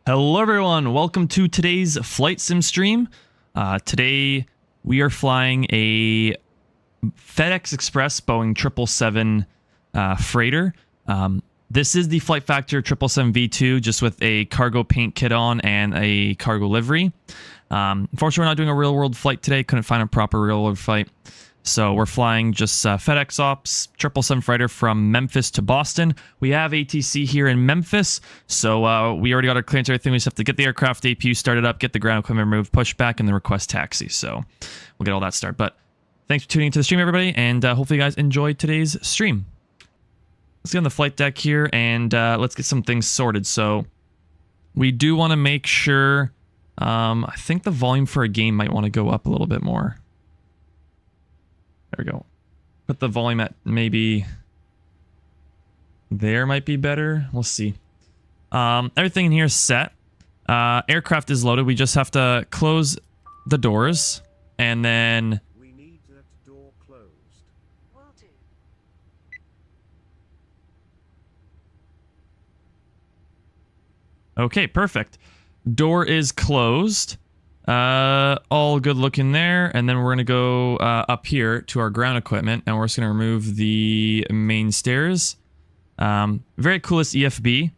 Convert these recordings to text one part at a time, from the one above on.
Hello everyone, welcome to today's flight sim stream. Today we are flying a FedEx Express Boeing 777 freighter. This is the FlightFactor 777v2 just with a cargo paint kit on and a cargo livery. Unfortunately, we're not doing a real world flight today, couldn't find a proper real world flight. So we're flying just FedEx Ops 777 freighter from Memphis to Boston. We have ATC here in Memphis, so we already got our clearance and everything. We just have to get the aircraft APU started up, get the ground equipment removed, pushback, and then request taxi. So we'll get all that started. But thanks for tuning into the stream, everybody, and hopefully you guys enjoyed today's stream. Let's get on the flight deck here, and let's get some things sorted. So we do want to make sure, I think the volume for a game might want to go up a little bit more. There we go. Put the volume at maybe there might be better. We'll see. Everything in here is set. Aircraft is loaded. We just have to close the doors and then we need that door closed. Will do. Okay, perfect. Door is closed. All good looking there. And then we're going to go up here to our ground equipment, and we're just going to remove the main stairs. Very coolest EFB.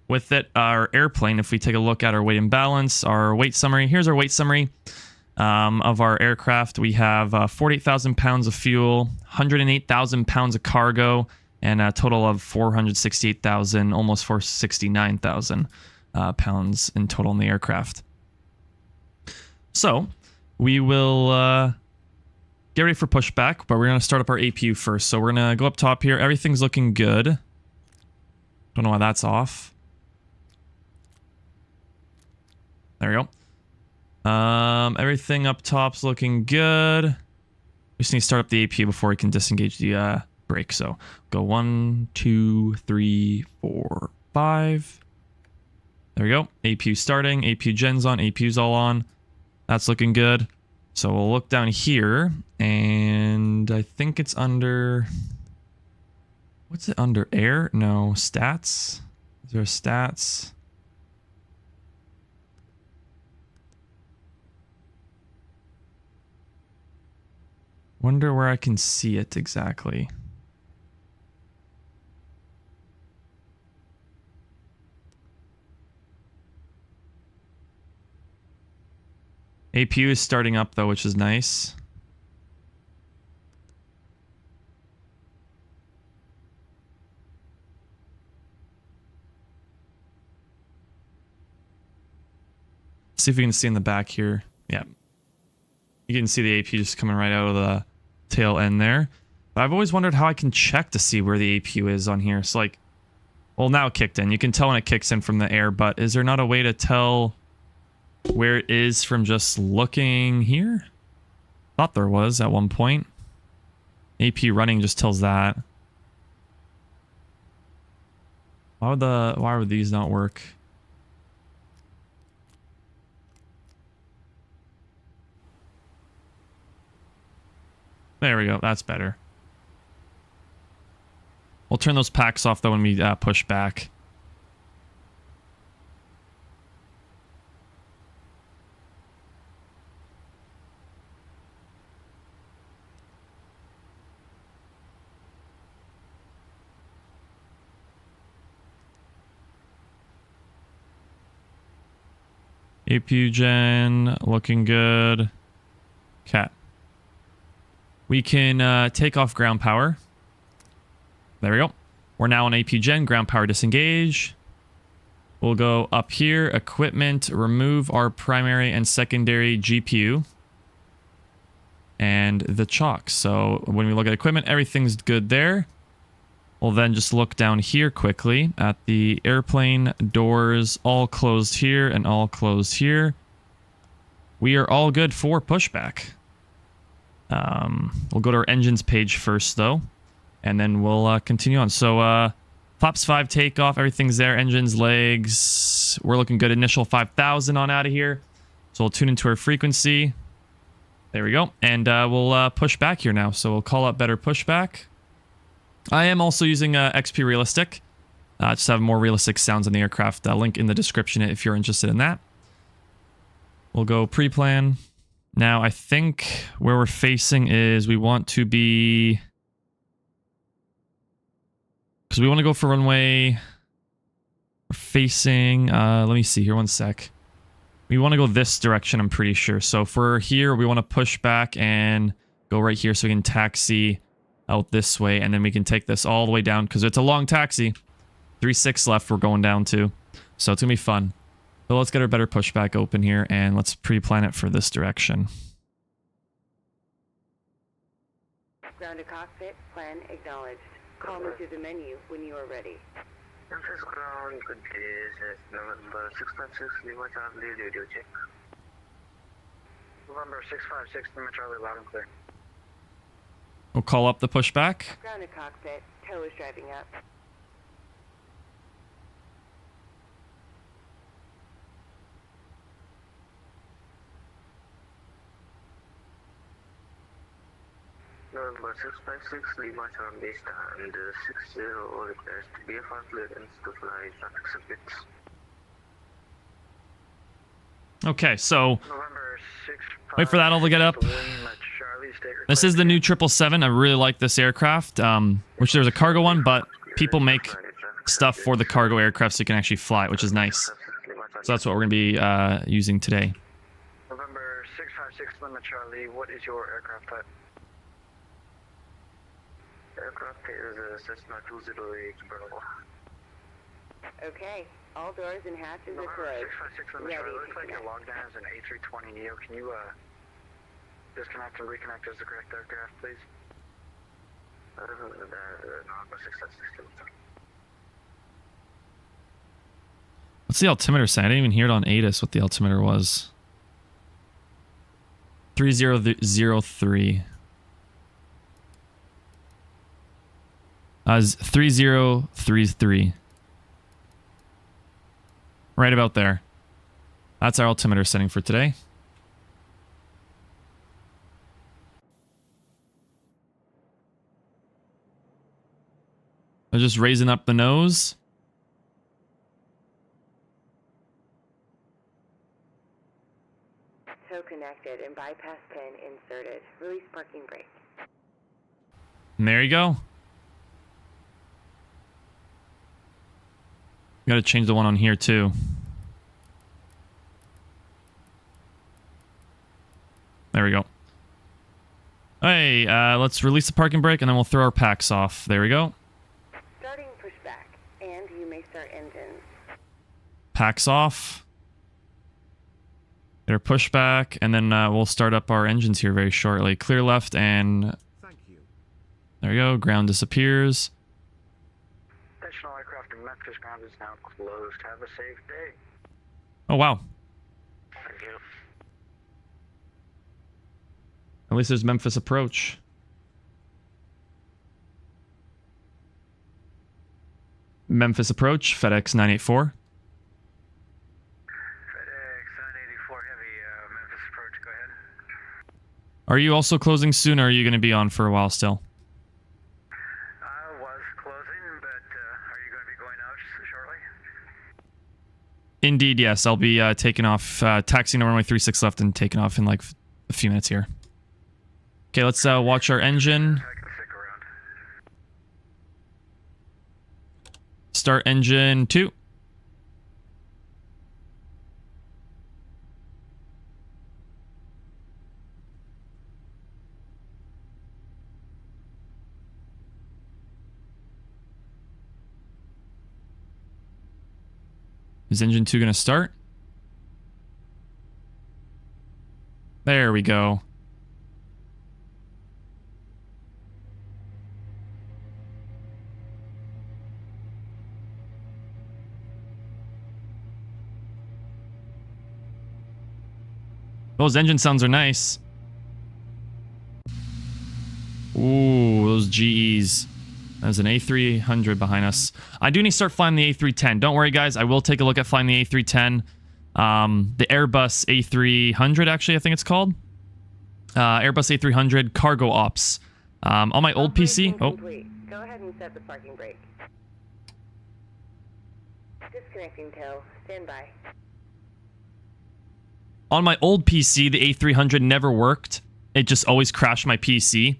With it, our airplane, if we take a look at our weight and balance, our weight summary, here's our weight summary of our aircraft. We have 48,000 pounds of fuel, 108,000 pounds of cargo, and a total of 468,000, almost 469,000 pounds in total in the aircraft. So we will get ready for pushback, but we're going to start up our APU first. So we're going to go up top here. Everything's looking good. Don't know why that's off. There we go. Everything up top's looking good. We just need to start up the APU before we can disengage the brake. So go 1, 2, 3, 4, 5. There we go. APU starting. APU gen's on. APU's all on. That's looking good. So we'll look down here, and I think it's under... What's it under? Air? No. Stats? Is there a stats? Wonder where I can see it exactly. APU is starting up though, which is nice. See if we can see in the back here. Yeah. You can see the APU just coming right out of the tail end there. But I've always wondered how I can check to see where the APU is on here. So like, well, now it kicked in. You can tell when it kicks in from the air, but is there not a way to tell where it is from just looking here? Thought there was at one point. APU running just tells that. Why would these not work? There we go. That's better. We'll turn those packs off though when we push back. APU gen looking good. Cat. We can take off ground power. There we go. We're now on APU gen, ground power disengage. We'll go up here, equipment, remove our primary and secondary GPU. And the chocks. So when we look at equipment, everything's good there. We'll then just look down here quickly at the airplane doors, all closed here and all closed here. We are all good for pushback. We'll go to our engines page first though, and then we'll continue on. So flaps 5 takeoff, everything's there. Engines, legs, we're looking good. Initial 5,000 on out of here. So we'll tune into our frequency. There we go. And we'll push back here now. So we'll call up better pushback. I am also using XP Realistic. Just have more realistic sounds on the aircraft. Link in the description if you're interested in that. We'll go pre-plan. Now, I think where we're facing is we want to be... Because we want to go for runway... We're facing... let me see here, one sec. We want to go this direction, I'm pretty sure. So if we're here, we want to push back and go right here so we can taxi out this way. And then we can take this all the way down because it's a long taxi. 3-6 left we're going down to. So it's going to be fun. So let's get our better pushback open here and let's pre-plan it for this direction. Ground to cockpit, plan acknowledged. Call me through the menu when you are ready. Memphis ground, good days, November 656, Lima Charlie, radio check. November 656, Lima Charlie, loud and clear. We'll call up the pushback. Ground to cockpit, tow is driving up. November 656, Lima Charlie, stand 60, request BFR clearance to fly traffic circuits. Okay, so November 6, wait for that all to get up. This is the new 777. I really like this aircraft, which there's a cargo one, but people make stuff for the cargo aircraft so you can actually fly it, which is nice. So that's what we're going to be using today. November 656 Lima Charlie, what is your aircraft type? Aircraft is a Cessna 208 convertible. Okay, all doors and hatches are November closed. 656 Lima Charlie, looks like you're logged in as an A320neo. Can you disconnect and reconnect as the correct aircraft, please? November 656. What's the altimeter say? I didn't even hear it on Atus what the altimeter was. 3003. 3033. Right about there. That's our altimeter setting for today. I'm just raising up the nose. Tow connected and bypass pin inserted. Release parking brake. And there you go. Got to change the one on here too. There we go. Hey, let's release the parking brake and then we'll throw our packs off. There we go. Starting pushback, and you may start engines. Packs off. Get our pushback, and then we'll start up our engines here very shortly. Clear left, and Thank you. there we go. Ground disappears. Additional aircraft in Memphis ground is now closed. Have a safe day. Oh, wow. Thank you. At least there's Memphis approach. Memphis approach, FedEx 984. FedEx 984 Heavy, Memphis approach, go ahead. Are you also closing soon, or are you going to be on for a while still? I was closing, but are you going to be going out shortly? Indeed, yes. I'll be taking off, taxiing over my 36 left and taking off in like a few minutes here. Okay, let's watch our engine. I can stick around. Start engine 2. Is engine 2 going to start? There we go. Those engine sounds are nice. Ooh, those GEs. There's an A300 behind us. I do need to start flying the A310. Don't worry, guys. I will take a look at flying the A310. The Airbus A300, actually, I think it's called. Airbus A300 Cargo Ops. On my old PC... Operation complete. Go ahead and set the parking brake. Disconnecting tow. Stand by. On my old PC, the A300 never worked. It just always crashed my PC.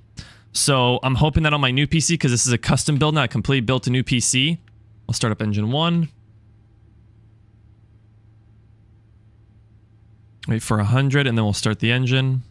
So I'm hoping that on my new PC, because this is a custom build now, I completely built a new PC. I'll start up engine 1. Wait for 100, and then we'll start the engine.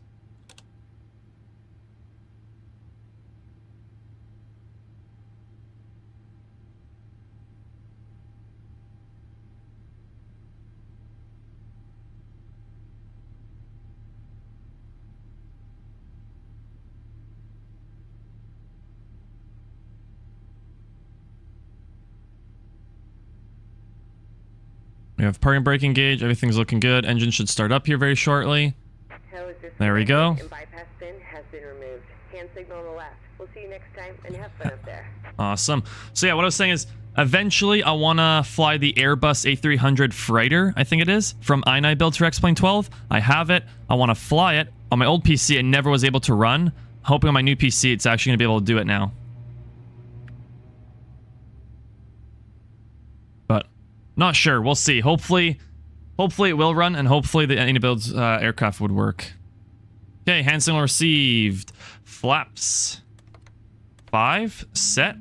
We have parking brake engaged. Everything's looking good. Engine should start up here very shortly. There we go. And bypass pin has been removed. Hand signal on the left. We'll see you next time, and have fun up there. Awesome. So yeah, what I was saying is, eventually I want to fly the Airbus A300 Freighter, I think it is, from I9 build for X-Plane 12. I have it. I want to fly it. On my old PC, I never was able to run. Hoping on my new PC, it's actually going to be able to do it now. But not sure. We'll see. Hopefully, Hopefully it will run, and hopefully the any builds aircraft would work. Okay, hand signal received. Flaps 5 set.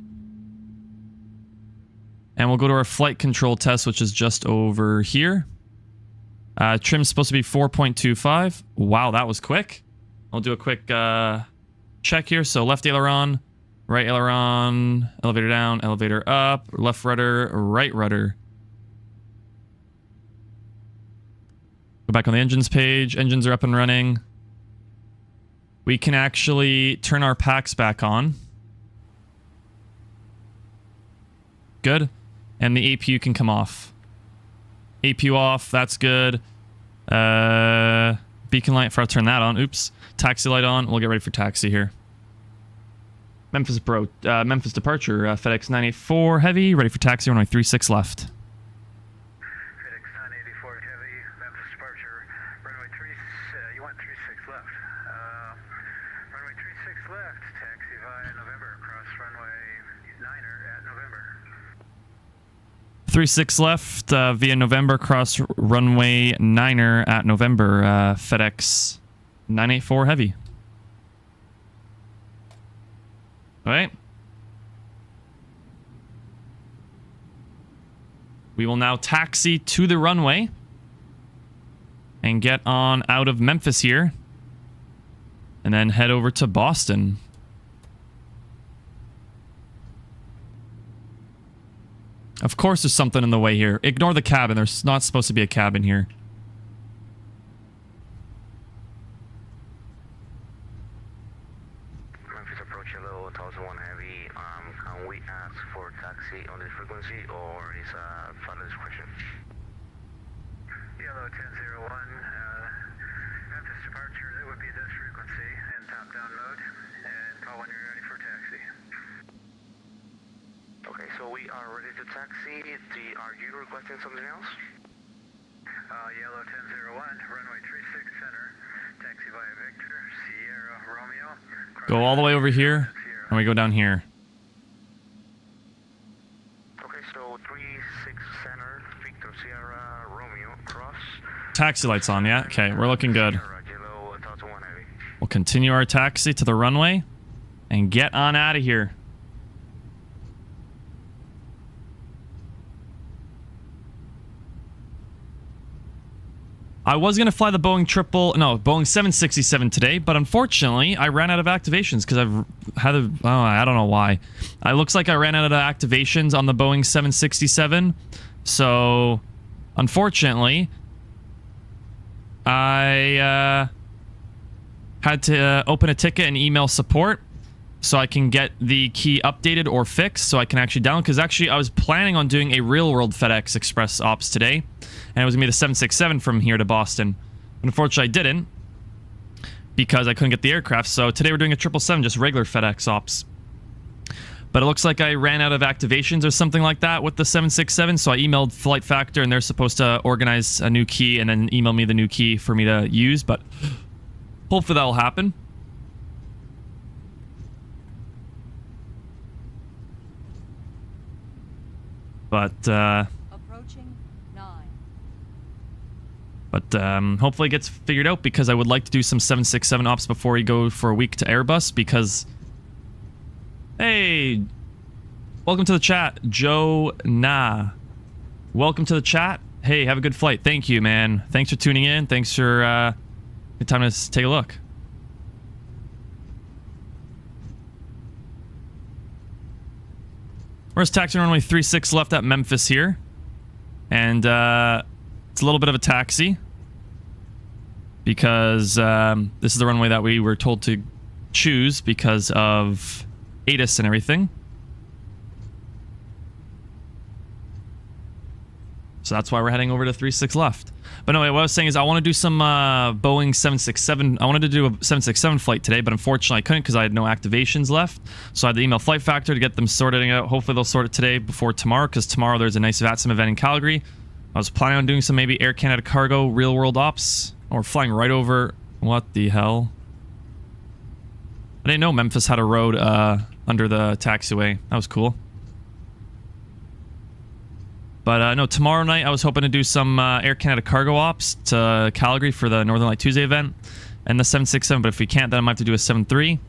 And we'll go to our flight control test, which is just over here. Trim's supposed to be 4.25. Wow, that was quick. I'll do a quick check here. So left aileron, right aileron, elevator down, elevator up, left rudder, right rudder. Go back on the engines page. Engines are up and running. We can actually turn our packs back on. Good. And the APU can come off. APU off, that's good. Beacon light, for I'll turn that on. Oops. Taxi light on. We'll get ready for taxi here. Memphis departure, FedEx 984 heavy, ready for taxi, runway 36 left. FedEx 984 heavy, Memphis departure, runway 36, you want 36 left. Runway 36 left, taxi via November, cross runway 9er at November. 36 left via November, cross runway 9er at November, FedEx 984 heavy. All right. We will now taxi to the runway and get on out of Memphis here and then head over to Boston. Of course there's something in the way here. Ignore the cabin. There's not supposed to be a cabin here. Memphis approach hello, 1001 heavy. Can we ask for taxi on this frequency or is final discretion? Yellow 1001, Memphis departure, it would be this frequency in top-down mode, and call when you're ready for taxi. Okay, so we are ready to taxi. Are you requesting something else? Yellow 1001, runway 36 center, taxi via Victor, Sierra, Romeo. Go all the way over here and we go down here. Okay, so 36 center, Victor, Sierra, Romeo, cross. Taxi lights on, yeah? Okay, we're looking good. Yellow 1001 heavy. We'll continue our taxi to the runway and get on out of here. I was going to fly the Boeing 767 today, but unfortunately, I ran out of activations because I've had I don't know why. It looks like I ran out of activations on the Boeing 767. So, unfortunately, I had to open a ticket and email support so I can get the key updated or fixed so I can actually download. Because actually, I was planning on doing a real-world FedEx Express ops today. And it was going to be the 767 from here to Boston. Unfortunately, I didn't because I couldn't get the aircraft. So today we're doing a 777, just regular FedEx ops. But it looks like I ran out of activations or something like that with the 767. So I emailed FlightFactor and they're supposed to organize a new key and then email me the new key for me to use. But hopefully that'll happen. But hopefully it gets figured out because I would like to do some 767 ops before we go for a week to Airbus because... Hey! Welcome to the chat, Joe Na. Welcome to the chat. Hey, have a good flight. Thank you, man. Thanks for tuning in. Thanks for good time to take a look. Where's taxi runway 36 left at Memphis here. And it's a little bit of a taxi. Because this is the runway that we were told to choose because of ATIS and everything. So that's why we're heading over to 36 left. But anyway, what I was saying is I want to do some Boeing 767. I wanted to do a 767 flight today, but unfortunately I couldn't because I had no activations left. So I had to email FlightFactor to get them sorted out. Hopefully they'll sort it today before tomorrow because tomorrow there's a nice VATSIM event in Calgary. I was planning on doing some maybe Air Canada cargo real world ops or flying right over. What the hell? I didn't know Memphis had a road under the taxiway. That was cool. But no, tomorrow night I was hoping to do some Air Canada cargo ops to Calgary for the Northern Light Tuesday event and the 767. But if we can't, then I might have to do a 73.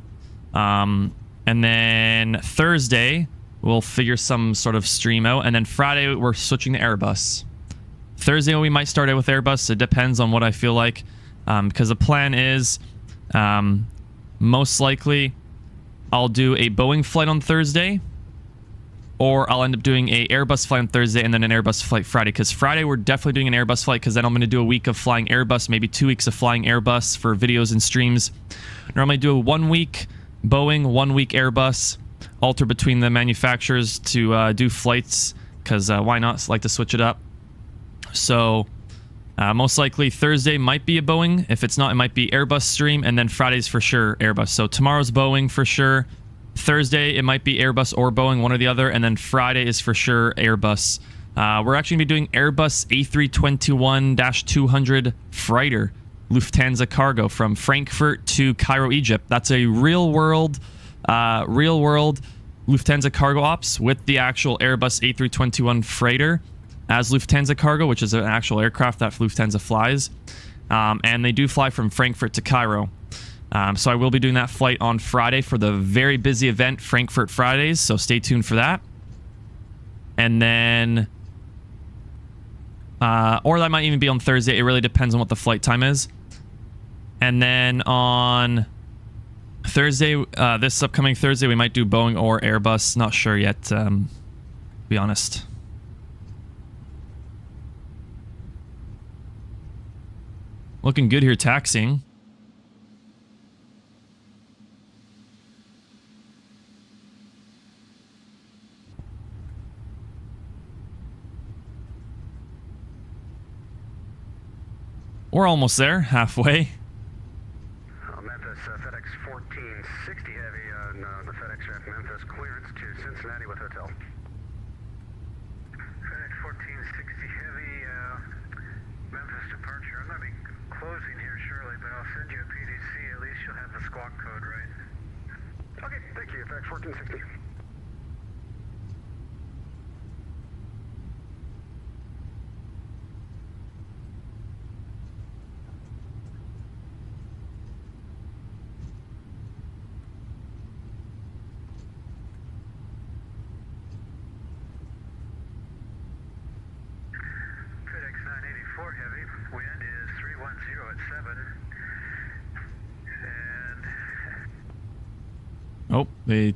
And then Thursday we'll figure some sort of stream out, and then Friday we're switching to Airbus. Thursday we might start out with Airbus. It depends on what I feel like, because the plan is most likely I'll do a Boeing flight on Thursday, or I'll end up doing a Airbus flight on Thursday and then an Airbus flight Friday, because Friday we're definitely doing an Airbus flight, because then I'm going to do a week of flying Airbus, maybe 2 weeks of flying Airbus for videos and streams. Normally do a 1 week Boeing, 1 week Airbus, alter between the manufacturers to do flights, because why not? Like to switch it up. So most likely Thursday might be a Boeing. If it's not, it might be Airbus stream, and then Friday's for sure Airbus. So tomorrow's Boeing for sure. Thursday it might be Airbus or Boeing, one or the other, and then Friday is for sure Airbus. We're actually going to be doing Airbus A321-200 freighter Lufthansa cargo from Frankfurt to Cairo, Egypt. That's a real world Lufthansa cargo ops with the actual Airbus A321 freighter as Lufthansa cargo, which is an actual aircraft that Lufthansa flies. And they do fly from Frankfurt to Cairo. So I will be doing that flight on Friday for the very busy event, Frankfurt Fridays, so stay tuned for that. And then, or that might even be on Thursday. It really depends on what the flight time is. And then on Thursday, this upcoming Thursday, we might do Boeing or Airbus. Not sure yet, to be honest. Looking good here taxiing. We're almost there, halfway. Memphis, FedEx 1460 heavy on the FedEx track Memphis, clearance to Cincinnati with hotel. FedEx 1460 heavy, Memphis departure. I'm going to be closing here shortly, but I'll send you a PDC. At least you'll have the squawk code, right? Okay, thank you, FedEx 1460. Oh, they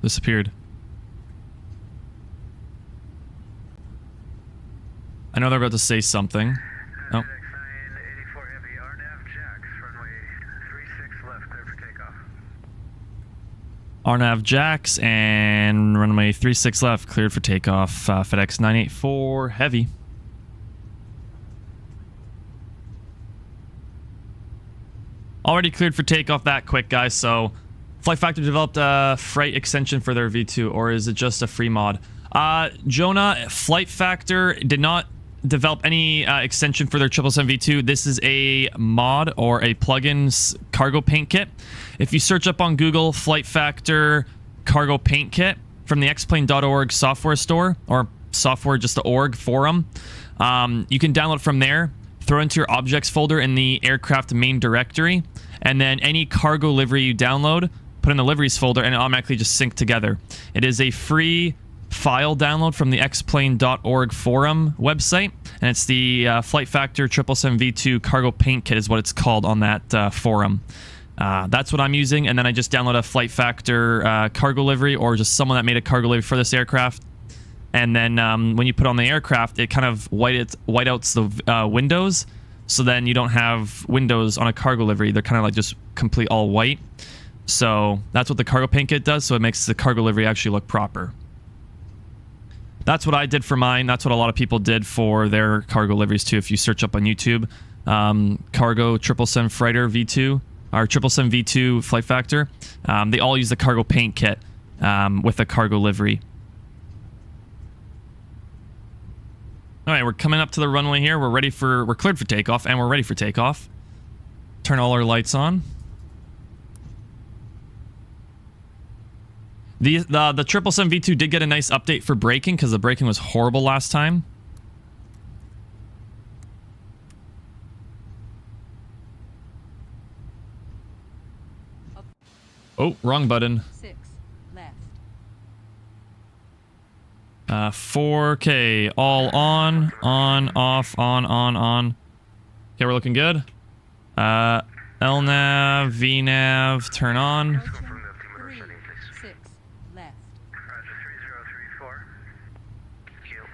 disappeared. I know they're about to say something. Oh. FedEx 984 heavy, RNAV Jacks, runway 36 left, clear for takeoff. RNAV Jacks and runway 36 left, cleared for takeoff. FedEx 984 heavy. Already cleared for takeoff that quick, guys, so FlightFactor developed a freight extension for their V2, or is it just a free mod? Jonah, FlightFactor did not develop any extension for their 777v2. This is a mod or a plugin cargo paint kit. If you search up on Google FlightFactor cargo paint kit from the xplane.org software store, or software just the org forum, you can download from there, throw it into your objects folder in the aircraft main directory, and then any cargo livery you download, put in the liveries folder, and it automatically just sync together. It is a free file download from the xplane.org forum website, and it's the FlightFactor 777v2 cargo paint kit is what it's called on that forum. That's what I'm using, and then I just download a FlightFactor cargo livery, or just someone that made a cargo livery for this aircraft. And then when you put on the aircraft, it kind of whiteouts the windows, so then you don't have windows on a cargo livery. They're kind of like just complete all white. So that's what the cargo paint kit does, so it makes the cargo livery actually look proper. That's what I did for mine. That's what a lot of people did for their cargo liveries too. If you search up on YouTube, cargo 777 freighter V2, or 777v2 FlightFactor, they all use the cargo paint kit with a cargo livery. All right, we're coming up to the runway here. We're cleared for takeoff, and we're ready for takeoff. Turn all our lights on. The 777v2 did get a nice update for braking because the braking was horrible last time. Oh, wrong button. 6 left. 4K, all on, off, on. Okay, we're looking good. LNAV, VNAV, turn on. Confirm the altimeter setting, please. 6 left. Roger, 3034. Kill.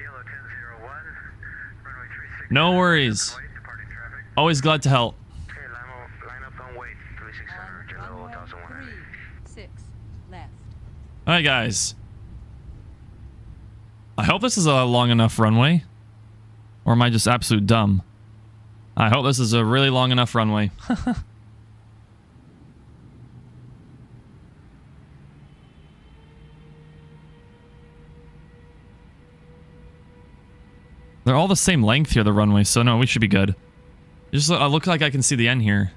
Yellow 1001. Runway 36. No worries. Departing traffic. Always glad to help. Okay, line up on wait. 3600, Jello, 1001 3 heavy. 6 left. Alright, guys. I hope this is a long enough runway. Or am I just absolute dumb? I hope this is a really long enough runway. They're all the same length here, the runway, so no, we should be good. Just look like I can see the end here.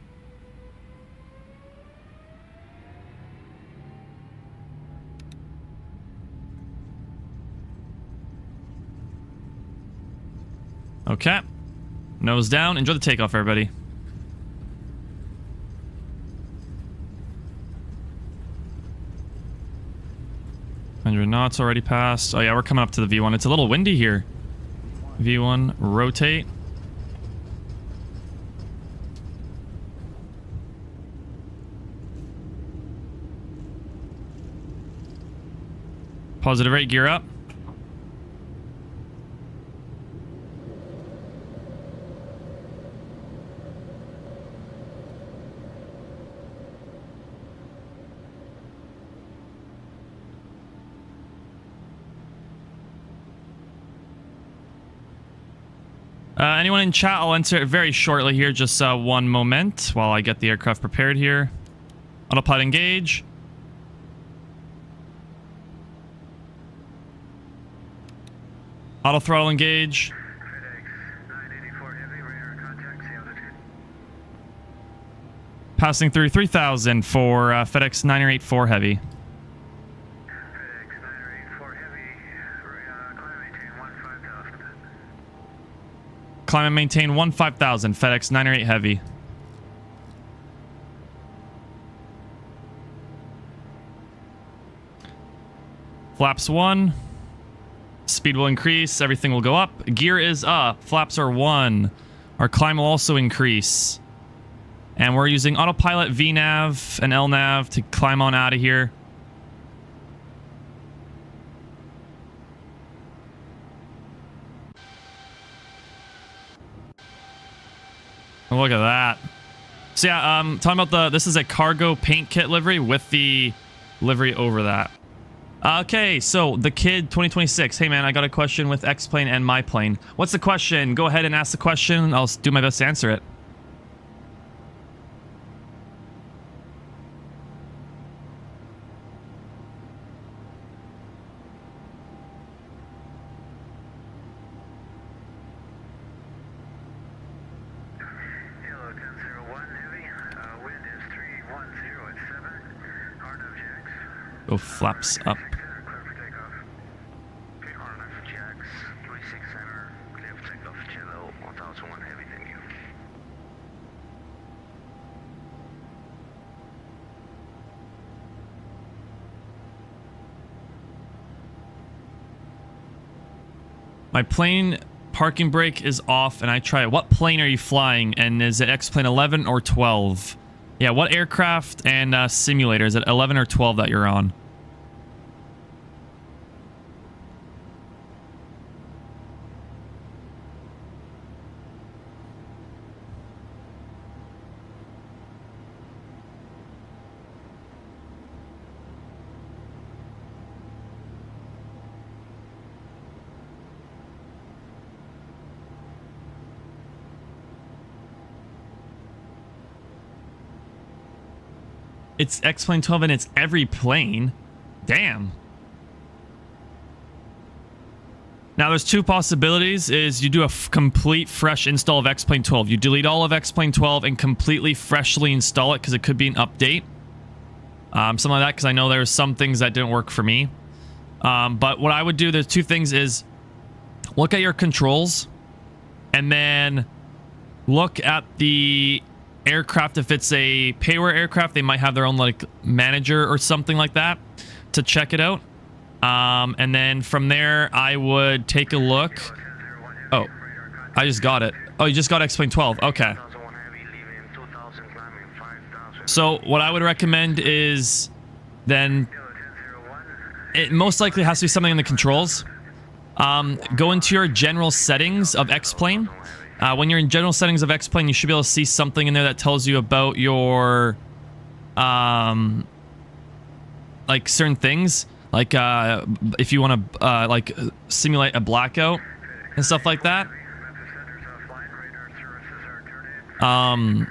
Okay. Nose down. Enjoy the takeoff, everybody. 100 knots already passed. Oh yeah, we're coming up to the V1. It's a little windy here. V1, rotate. Positive rate, gear up. Anyone in chat? I'll answer it very shortly here. Just one moment while I get the aircraft prepared here. Autopilot engage. Auto throttle engage. FedEx 984 heavy, radar contact, see altitude. Passing through 3,000 for FedEx 984 heavy. FedEx 984 heavy, climb and maintain 15,000. Climb and maintain 15,000. FedEx 908 heavy. Flaps 1. Speed will increase. Everything will go up. Gear is up. Flaps are 1. Our climb will also increase. And we're using autopilot, VNAV, and LNAV to climb on out of here. Oh, look at that. So yeah, talking about this is a cargo paint kit livery with the livery over that. Okay, so the kid 2026. Hey man, I got a question with X plane and my plane. What's the question? Go ahead and ask the question. I'll do my best to answer it. Yellow 1001 heavy, wind is 310 at 7. RNAV jacks. Go flaps up. 600, clear for takeoff. Okay, RNF jacks, 3600, clear for takeoff, Jello, 1001 heavy, thank you. My plane parking brake is off and I try it. What plane are you flying? And is it X-Plane 11 or 12? Yeah, what aircraft and simulator? Is it 11 or 12 that you're on? It's X-Plane 12 and it's every plane. Damn. Now there's two possibilities. Is you do a complete fresh install of X-Plane 12. You delete all of X-Plane 12 and completely freshly install it because it could be an update. something like that, because I know there's some things that didn't work for me. But what I would do, there's two things, is look at your controls and then look at the aircraft. If it's a Payware aircraft, they might have their own like manager or something like that to check it out. And then from there, I would take a look. Oh, I just got it. Oh, you just got X-Plane 12. Okay. So what I would recommend is then it most likely has to be something in the controls. Go into your general settings of X-Plane. When you're in general settings of X-Plane, you should be able to see something in there that tells you about your like certain things, like if you want to like simulate a blackout and stuff like that. Oh,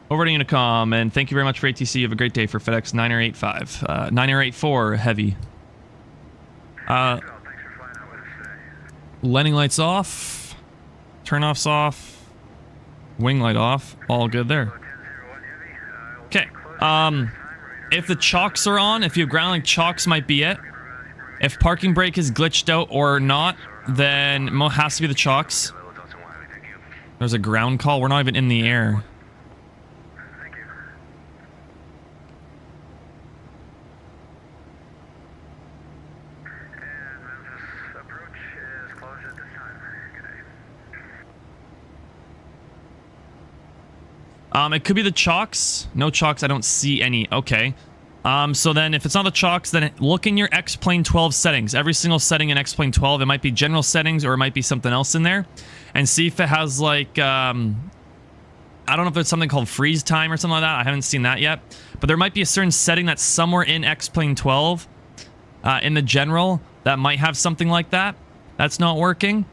over to Unicom, and thank you very much for ATC. You have a great day for FedEx 9085 9084 heavy. Landing lights off, turn-offs off, wing light off, all good there. Okay, if the chocks are on, if you have ground link, chocks might be it. If parking brake is glitched out or not, then it has to be the chocks. There's a ground call, we're not even in the air. It could be the chocks. No chocks. I don't see any. Okay. So then if it's not the chocks, then look in your X-Plane 12 settings. Every single setting in X-Plane 12, it might be general settings or it might be something else in there. And see if it has like, I don't know if there's something called freeze time or something like that. I haven't seen that yet. But there might be a certain setting that's somewhere in X-Plane 12 in the general that might have something like that. That's not working.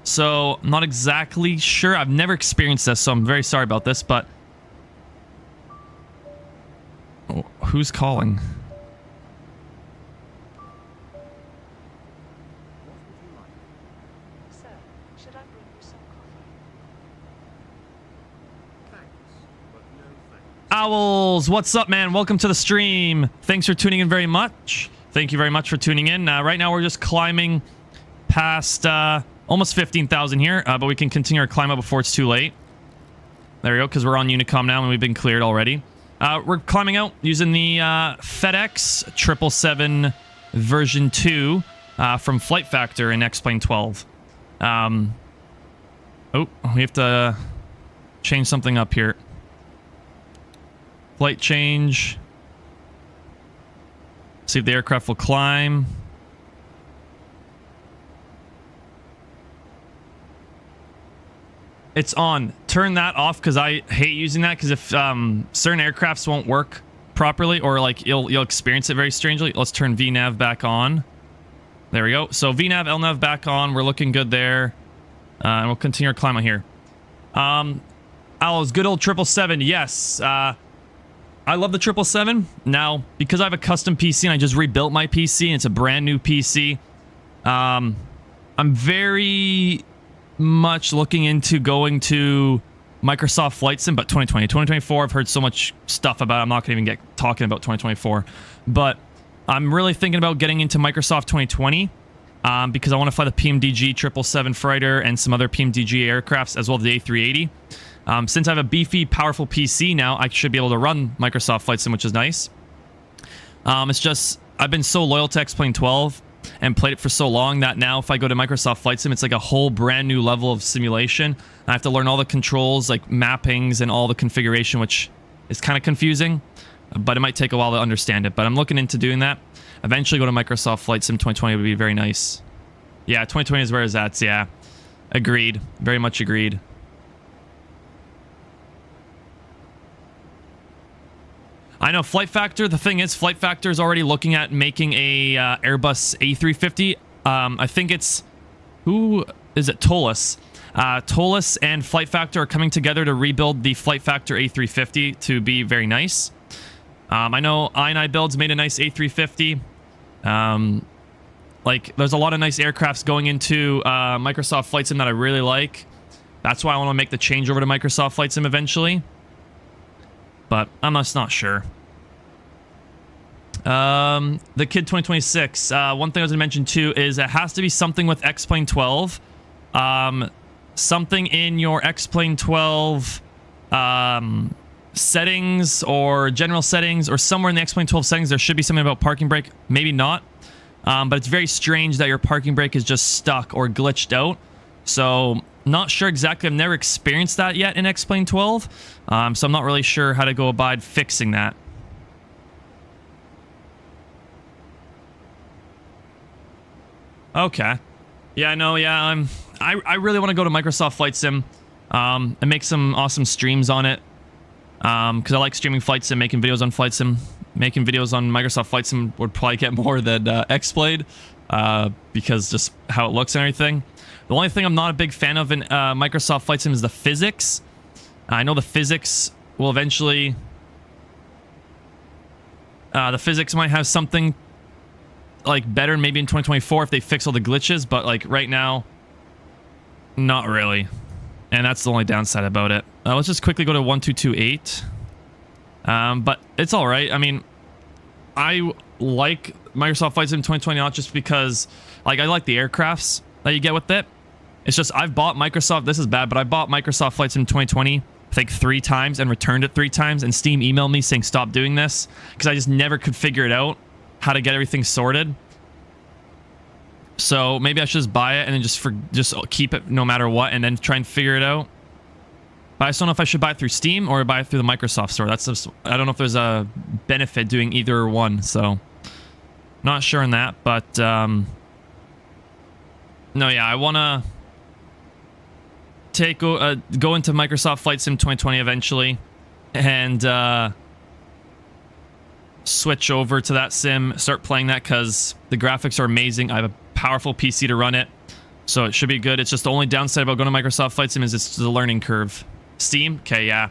So, I'm not exactly sure. I've never experienced this, so I'm very sorry about this, but... Oh, who's calling? Sir, should I bring you some coffee? Thanks, but no thanks. Owls, what's up, man? Welcome to the stream. Thanks for tuning in very much. Thank you very much for tuning in. Right now, we're just climbing past... almost 15,000 here, but we can continue our climb up before it's too late. There we go, because we're on Unicom now and we've been cleared already. We're climbing out using the FedEx 777 version 2 from FlightFactor in X-Plane 12. Oh, we have to change something up here. Flight change. See if the aircraft will climb. It's on. Turn that off because I hate using that, because if certain aircrafts won't work properly or like you'll experience it very strangely. Let's turn VNav back on. There we go. So VNav, LNav back on. We're looking good there. And we'll continue our climb out here. Owls, good old 777. Yes. I love the 777. Now, because I have a custom PC and I just rebuilt my PC and it's a brand new PC, I'm very much looking into going to Microsoft Flight Sim, but 2024, I've heard so much stuff about it. I'm not going to even get talking about 2024, but I'm really thinking about getting into Microsoft 2020 because I want to fly the PMDG 777 Fighter and some other PMDG aircrafts as well as the A380. Since I have a beefy, powerful PC now, I should be able to run Microsoft Flight Sim, which is nice. It's just, I've been so loyal to X-Plane 12 and played it for so long that now if I go to Microsoft Flight Sim, it's like a whole brand new level of simulation. I have to learn all the controls, like mappings and all the configuration, which is kind of confusing, but it might take a while to understand it. But I'm looking into doing that. Eventually go to Microsoft Flight Sim 2020 would be very nice. Yeah, 2020 is where it's at. Yeah, agreed. Very much agreed. I know FlightFactor, the thing is, FlightFactor is already looking at making a Airbus A350. I think it's... Who is it? Tolus. Tolus and FlightFactor are coming together to rebuild the FlightFactor A350 to be very nice. I know I Builds made a nice A350. Like, there's a lot of nice aircrafts going into Microsoft Flight Sim that I really like. That's why I want to make the change over to Microsoft Flight Sim eventually. but I'm just not sure. The Kid 2026. One thing I was gonna mention too is it has to be something with X-Plane 12. Something in your X-Plane 12 settings or general settings, or somewhere in the X-Plane 12 settings there should be something about parking brake. Maybe not, but it's very strange that your parking brake is just stuck or glitched out. So not sure exactly. I've never experienced that yet in X-Plane 12, so I'm not really sure how to go about fixing that. Okay. Yeah, no, yeah, I really want to go to Microsoft Flight Sim and make some awesome streams on it. Because I like streaming Flight Sim, making videos on Flight Sim. Making videos on Microsoft Flight Sim would probably get more than X-Blade, because just how it looks and everything. The only thing I'm not a big fan of in Microsoft Flight Sim is the physics. I know the physics will eventually... the physics might have something like better maybe in 2024 if they fix all the glitches, but like right now, not really. And that's the only downside about it. Let's just quickly go to 1228. But it's all right. I mean, I like Microsoft Flight Sim 2020 not just because like I like the aircrafts that you get with it. It's just I've bought Microsoft, this is bad, but I bought Microsoft Flight Sim 2020 I think 3 times and returned it 3 times, and Steam emailed me saying stop doing this because I just never could figure it out how to get everything sorted. So maybe I should just buy it and then just keep it no matter what, and then try and figure it out. But I just don't know if I should buy it through Steam or buy it through the Microsoft store. That's just, I don't know if there's a benefit doing either one, so not sure on that. But no, yeah, I want to go into Microsoft Flight Sim 2020 eventually, and switch over to that sim, start playing that because the graphics are amazing. I have a powerful PC to run it, so it should be good. It's just the only downside about going to Microsoft Flight Sim is it's the learning curve. Steam? Okay, yeah.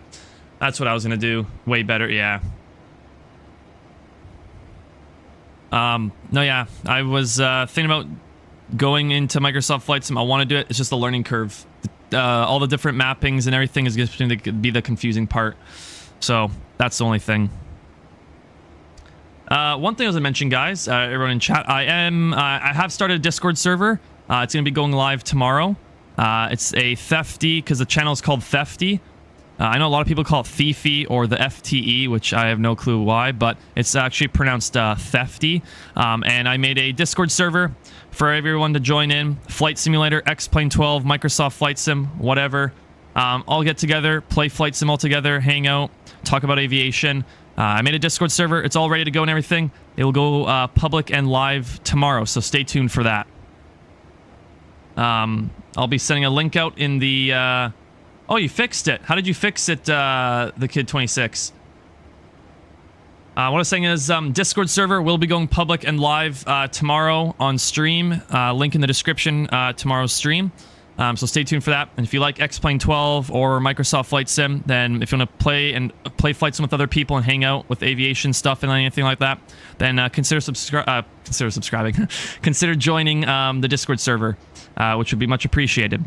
That's what I was going to do. Way better, yeah. No, yeah. I was thinking about going into Microsoft Flight Sim. I want to do it. It's just the learning curve. All the different mappings and everything is going to be the confusing part. So, that's the only thing. One thing I was going to mention, guys, everyone in chat, I have started a Discord server. It's going to be going live tomorrow. It's a TheftE, because the channel is called TheftE. I know a lot of people call it TheftE or the FTE, which I have no clue why, but it's actually pronounced TheftE. And I made a Discord server for everyone to join in. Flight Simulator, X-Plane 12, Microsoft Flight Sim, whatever. All get together, play Flight Sim all together, hang out, talk about aviation. I made a Discord server. It's all ready to go and everything. It will go public and live tomorrow, so stay tuned for that. I'll be sending a link out in the... Oh, you fixed it. How did you fix it, the Kid 26? What I was saying is Discord server will be going public and live tomorrow on stream. Link in the description, tomorrow's stream. So stay tuned for that. And if you like X-Plane 12 or Microsoft Flight Sim, then if you want to play Flight Sim with other people and hang out with aviation stuff and anything like that, then consider subscribing. Consider joining the Discord server, which would be much appreciated.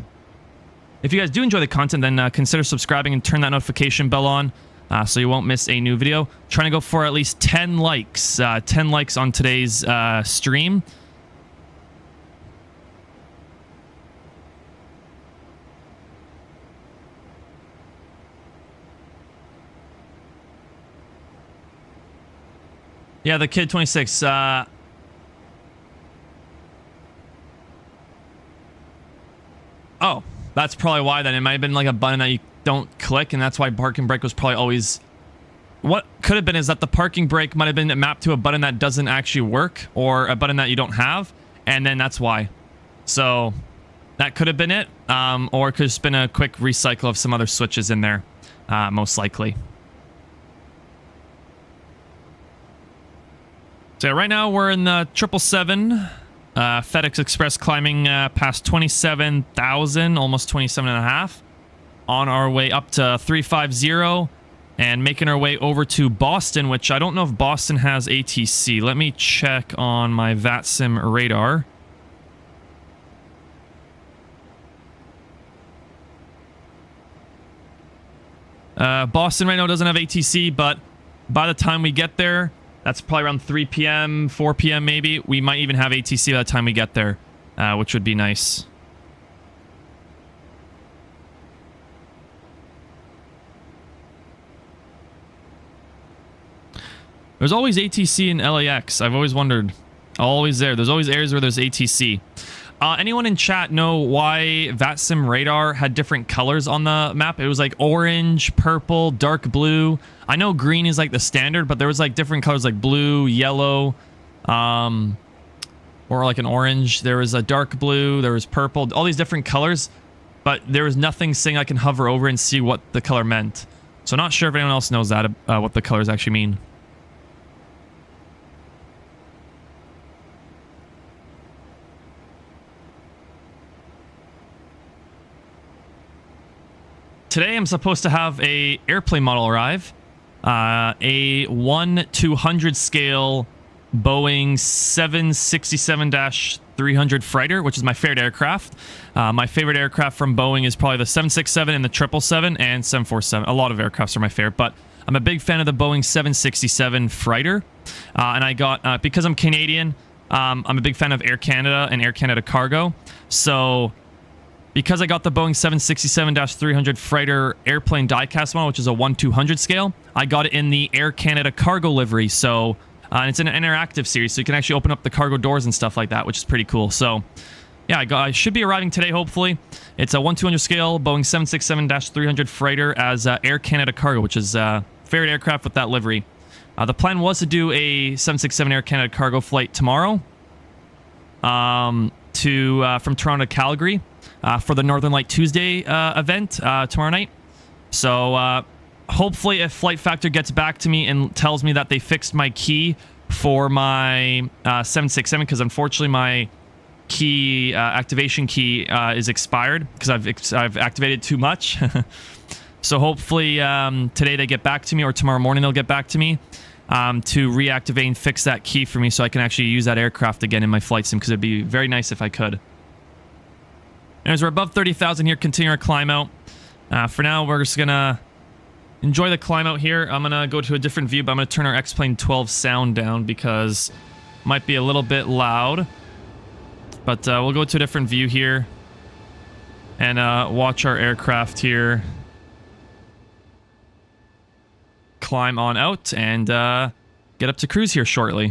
If you guys do enjoy the content, then consider subscribing and turn that notification bell on so you won't miss a new video. Trying to go for at least 10 likes. 10 likes on today's stream. Yeah, the Kid 26. Oh, that's probably why then. It might have been like a button that you don't click, and that's why parking brake was probably always... What could have been is that the parking brake might have been mapped to a button that doesn't actually work, or a button that you don't have, and then that's why. So, that could have been it, or it could have just been a quick recycle of some other switches in there, most likely. So yeah, right now we're in the 777. FedEx Express climbing past 27,000, almost 27.5. On our way up to 350 and making our way over to Boston, which I don't know if Boston has ATC. Let me check on my VATSIM radar. Boston right now doesn't have ATC, but by the time we get there, that's probably around 3 p.m., 4 p.m. maybe. We might even have ATC by the time we get there, which would be nice. There's always ATC in LAX. I've always wondered. Always there. There's always areas where there's ATC. Anyone in chat know why VATSIM radar had different colors on the map? It was like orange, purple, dark blue. I know green is like the standard, but there was like different colors like blue, yellow, or like an orange. There was a dark blue, there was purple, all these different colors, but there was nothing saying I can hover over and see what the color meant. So not sure if anyone else knows that, what the colors actually mean. Today I'm supposed to have a airplane model arrive, a 1/200 scale Boeing 767-300 freighter, which is my favorite aircraft. My favorite aircraft from Boeing is probably the 767 and the 777 and 747. A lot of aircrafts are my favorite, but I'm a big fan of the Boeing 767 freighter. And I got, because I'm Canadian, I'm a big fan of Air Canada and Air Canada Cargo. So because I got the Boeing 767-300 freighter airplane diecast model, which is a 1/200 scale, I got it in the Air Canada cargo livery. So and it's an interactive series, so you can actually open up the cargo doors and stuff like that, which is pretty cool. So yeah, I should be arriving today, hopefully. It's a 1/200 scale Boeing 767-300 freighter as Air Canada cargo, which is favorite aircraft with that livery. The plan was to do a 767 Air Canada cargo flight tomorrow from Toronto to Calgary. For the Northern Light Tuesday event tomorrow night. So hopefully if FlightFactor gets back to me and tells me that they fixed my key for my 767, because unfortunately my key activation key is expired because I've activated too much. So hopefully today they get back to me, or tomorrow morning they'll get back to me to reactivate and fix that key for me so I can actually use that aircraft again in my flight sim, because it'd be very nice if I could. Anyways, we're above 30,000 here, continue our climb out. For now, we're just going to enjoy the climb out here. I'm going to go to a different view, but I'm going to turn our X-Plane 12 sound down because it might be a little bit loud. But we'll go to a different view here and watch our aircraft here climb on out and get up to cruise here shortly.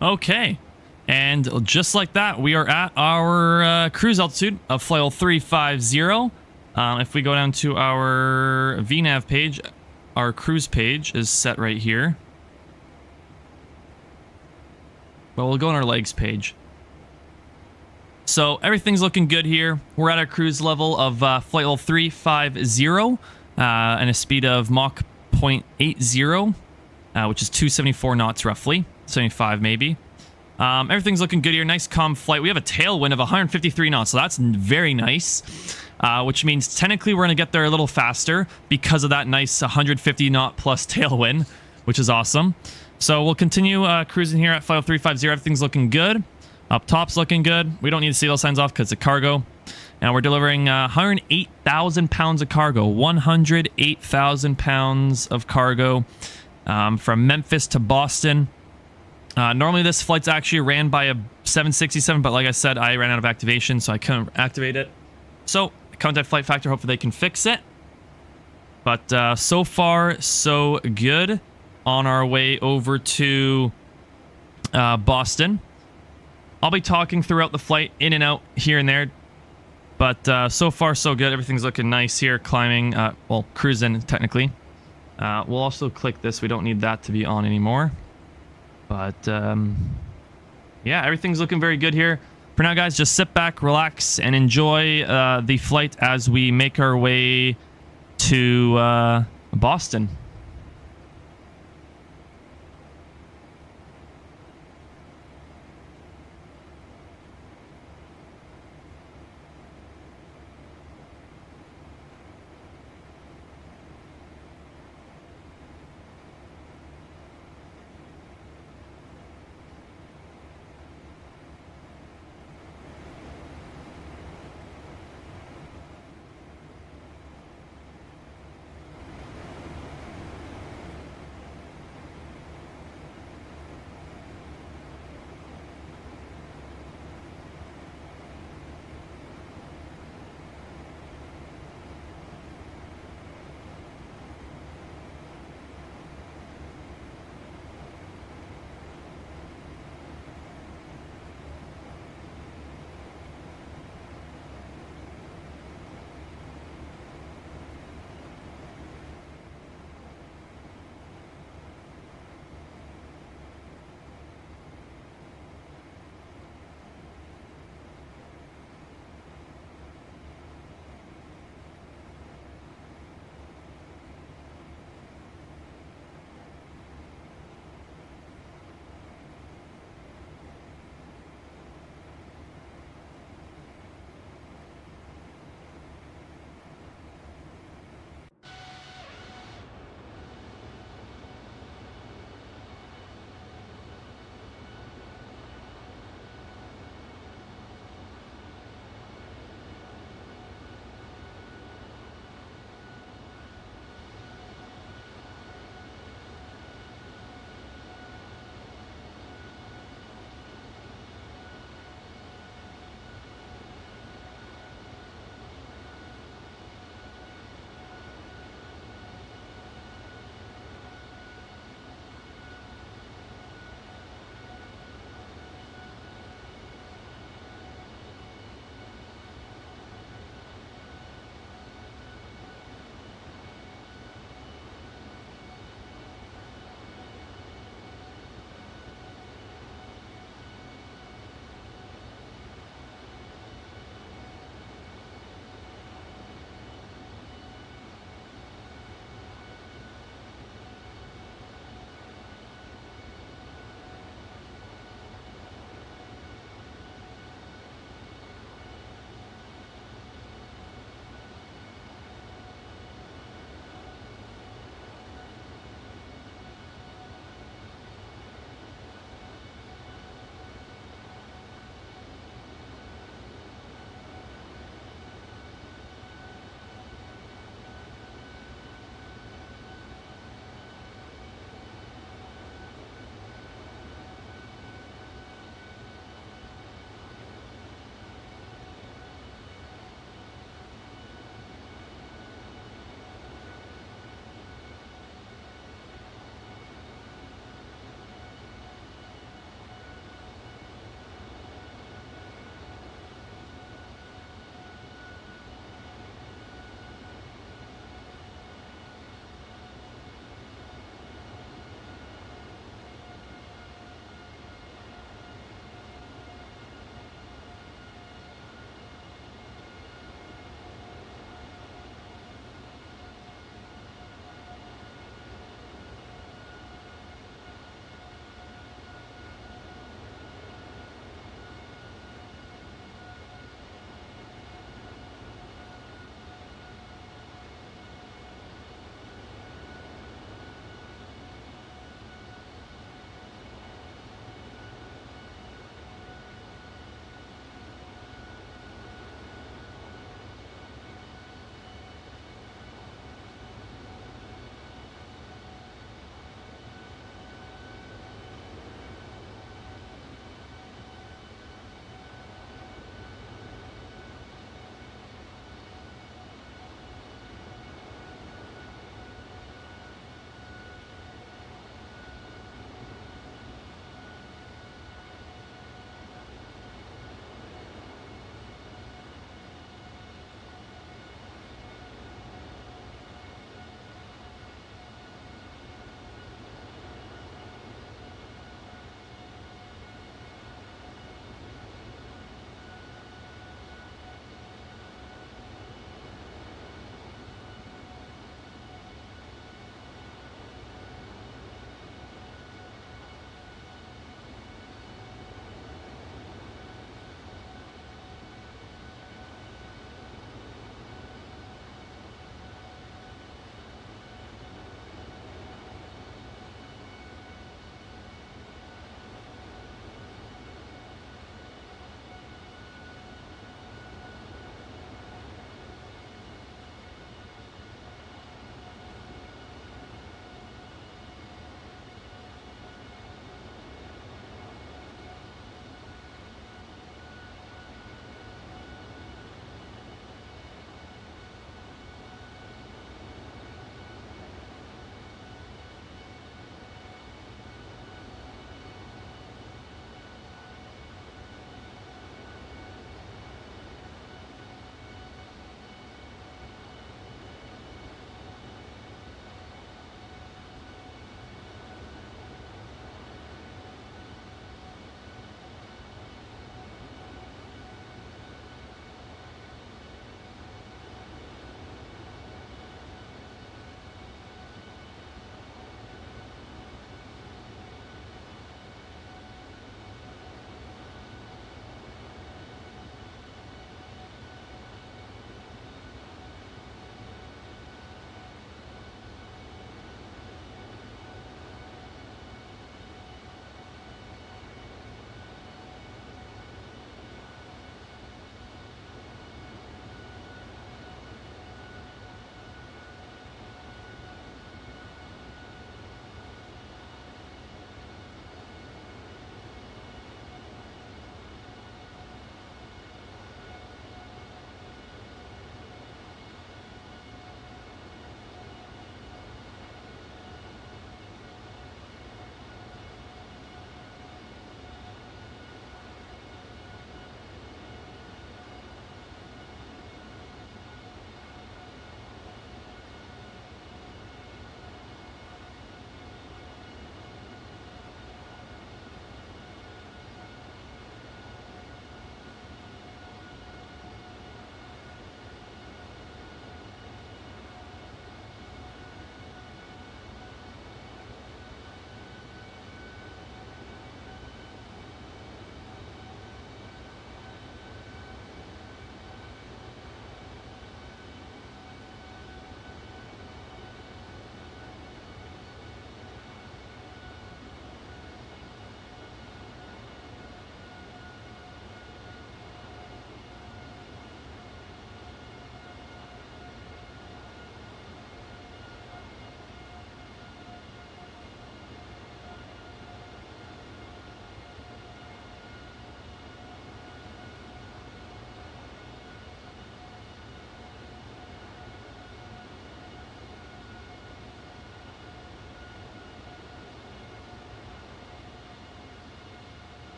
Okay. And just like that, we are at our cruise altitude of flight level 350. If we go down to our VNav page, our cruise page is set right here. Well, we'll go on our legs page. So everything's looking good here. We're at our cruise level of flight level 350 and a speed of Mach 0.80, which is 274 knots roughly, 75 maybe. Everything's looking good here. Nice calm flight. We have a tailwind of 153 knots, so that's very nice. Which means technically we're going to get there a little faster because of that nice 150 knot plus tailwind, which is awesome. So we'll continue cruising here at flight level 350. Everything's looking good. Up top's looking good. We don't need the seatbelt signs off because it's cargo. And we're delivering 108,000 pounds of cargo. 108,000 pounds of cargo from Memphis to Boston. Normally this flight's actually ran by a 767, but like I said, I ran out of activation, so I couldn't activate it. So, contact FlightFactor, hopefully they can fix it. But so far, so good. On our way over to Boston. I'll be talking throughout the flight, in and out, here and there. But so far, so good. Everything's looking nice here, climbing, well, cruising, technically. We'll also click this. We don't need that to be on anymore. But, yeah, everything's looking very good here. For now, guys, just sit back, relax, and enjoy the flight as we make our way to Boston.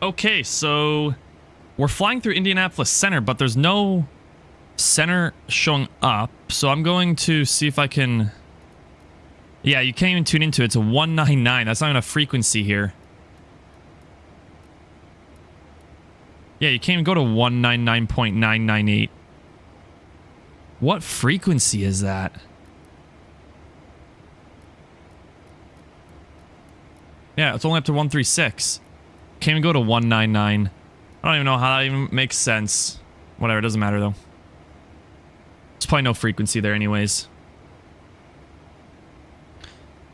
Okay, so we're flying through Indianapolis Center, but there's no center showing up. So I'm going to see if I can... Yeah, you can't even tune into it. It's a 199. That's not even a frequency here. Yeah, you can't even go to 199.998. What frequency is that? Yeah, it's only up to 136. Can't even go to 199. I don't even know how that even makes sense. Whatever, it doesn't matter though. There's probably no frequency there anyways.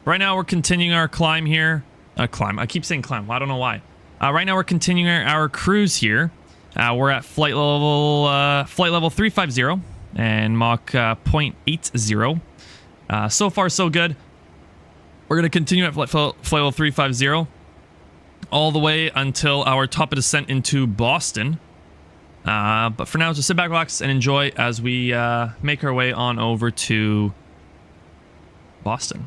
Right now we're continuing our climb here. Climb. I keep saying climb. Well, I don't know why. Right now we're continuing our cruise here. We're at flight level 350 and Mach 0.80. So far so good. We're going to continue at flight level 350 all the way until our top of descent into Boston. But for now, just sit back, relax, and enjoy as we make our way on over to Boston.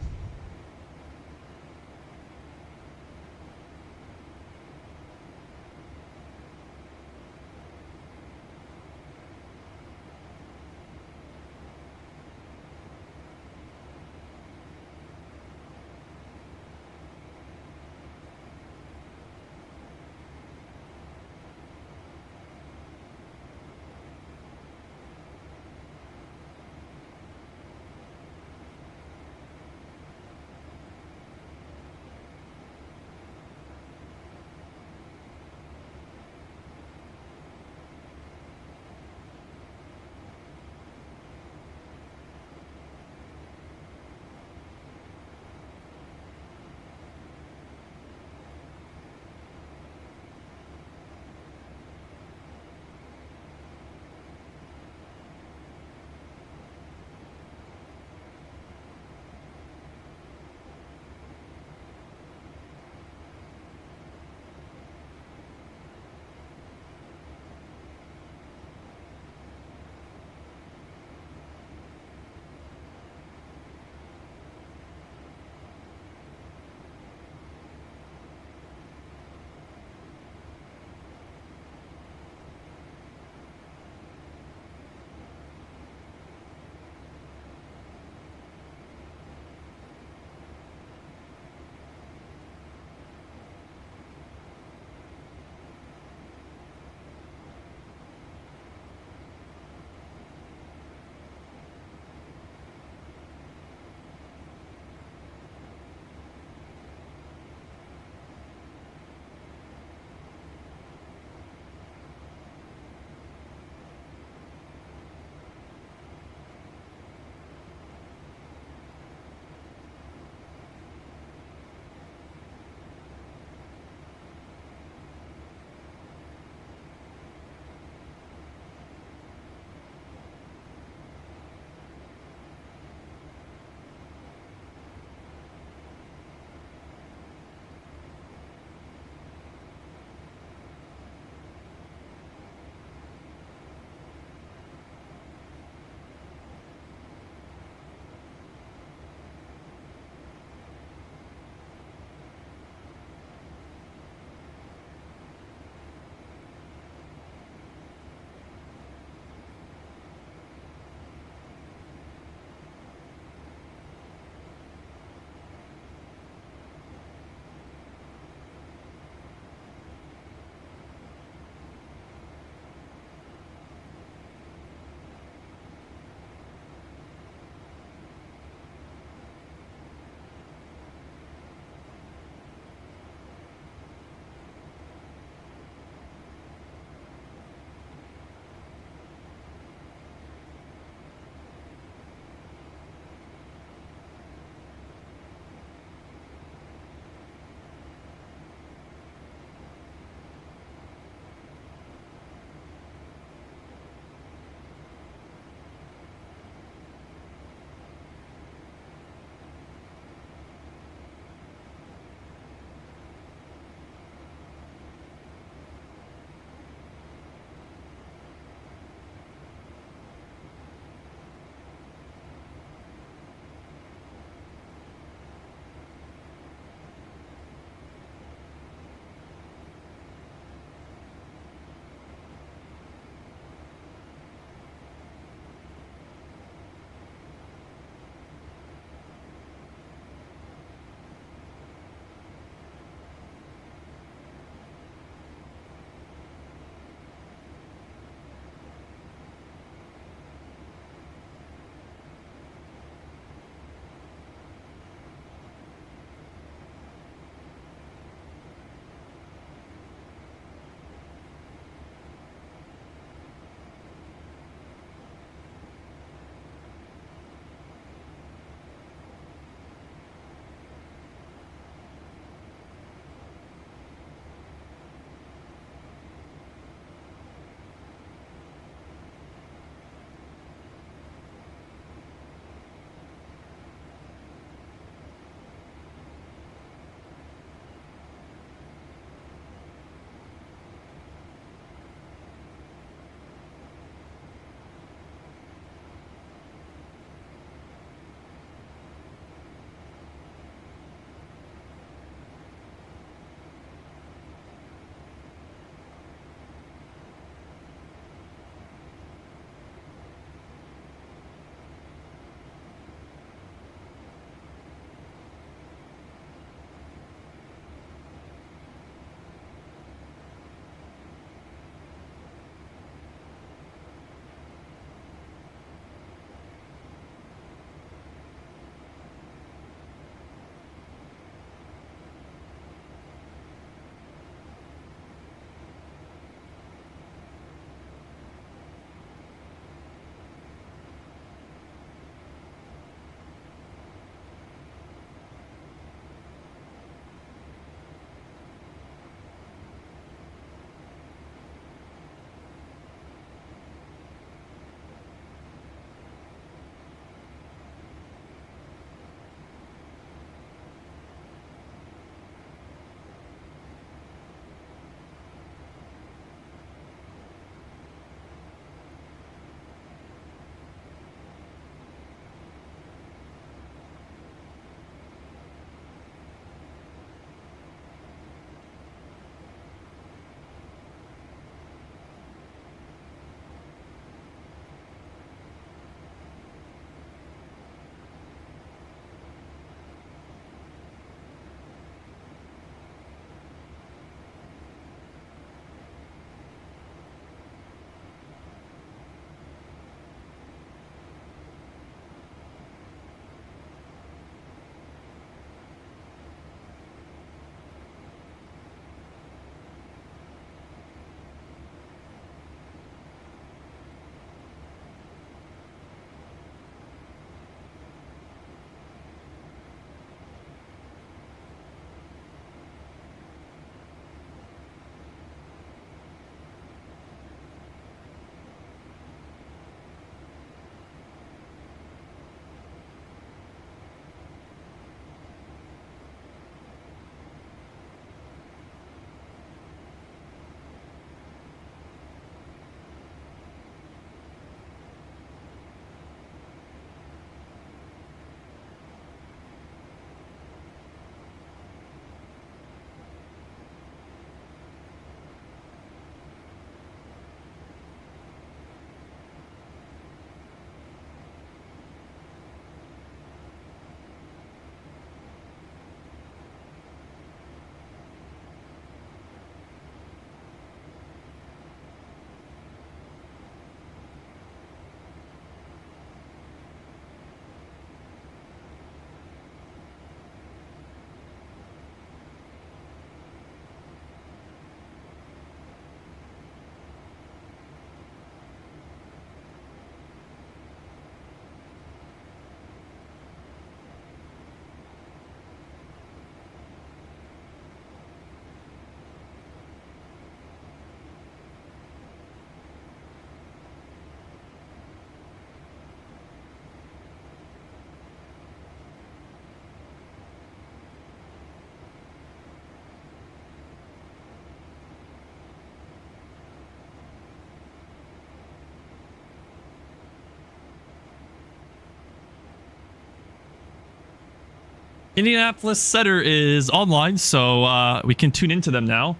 Indianapolis Center is online, so we can tune into them now.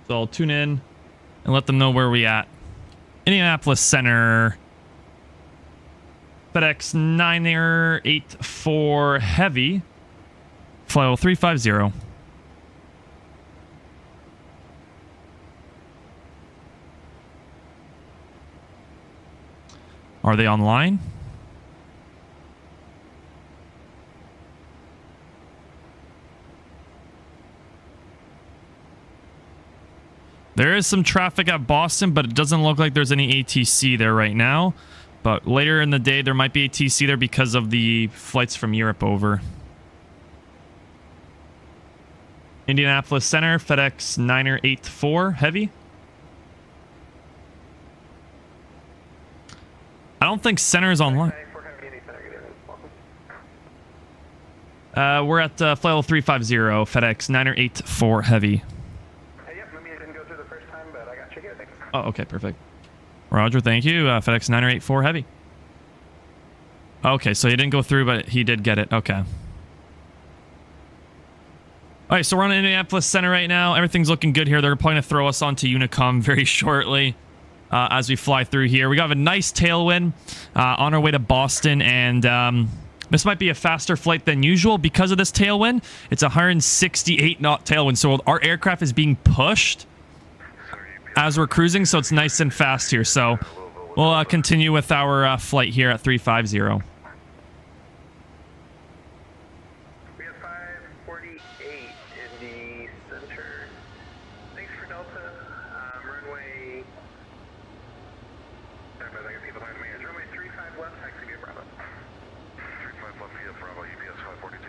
So I'll tune in and let them know where we at. Indianapolis Center. FedEx 984 Heavy. Flight level 350. Are they online? There is some traffic at Boston, but it doesn't look like there's any ATC there right now. But later in the day, there might be ATC there because of the flights from Europe over. Indianapolis Center, FedEx 984 Heavy. I don't think Center is online. We're at flight level 350, FedEx 984 Heavy. Oh, okay, perfect. Roger, thank you. FedEx 984 Heavy. Okay, so he didn't go through, but he did get it. Okay. All right, so we're on Indianapolis Center right now. Everything's looking good here. They're probably going to throw us onto Unicom very shortly as we fly through here. We got a nice tailwind on our way to Boston, and this might be a faster flight than usual because of this tailwind. It's a 168 knot tailwind, so our aircraft is being pushed as we're cruising, so it's nice and fast here. So we'll continue with our flight here at 350. We have 548 in the center. Thanks for Delta. Runway. I got people talking to me. Runway 35 left, taxi via Bravo. 35 left via Bravo, UPS 542.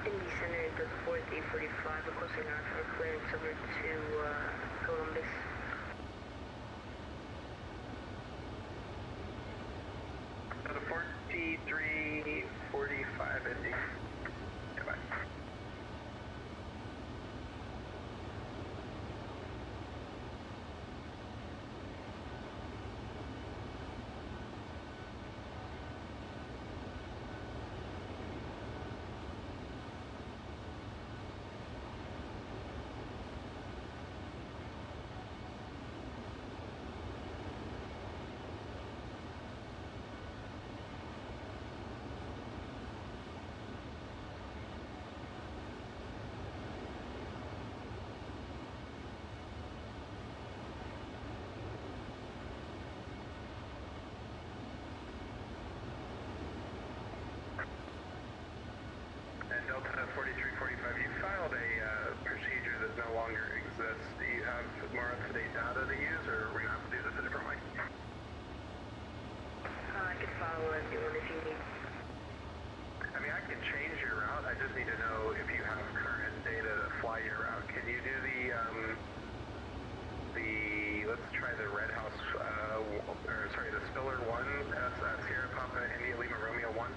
Indy Center, the 4845, requesting our clearance over to Columbus. The 4345 Indy. Goodbye. Delta 4345, you filed a procedure that no longer exists. Do you have more up-to-date data to use, or are we going to have to do this a different way? I could follow everyone if you need. I mean, I can change your route. I just need to know if you have current data to fly your route. Can you do let's try the Red House, the Spiller 1, that's Sierra Papa India Lima Romeo 1?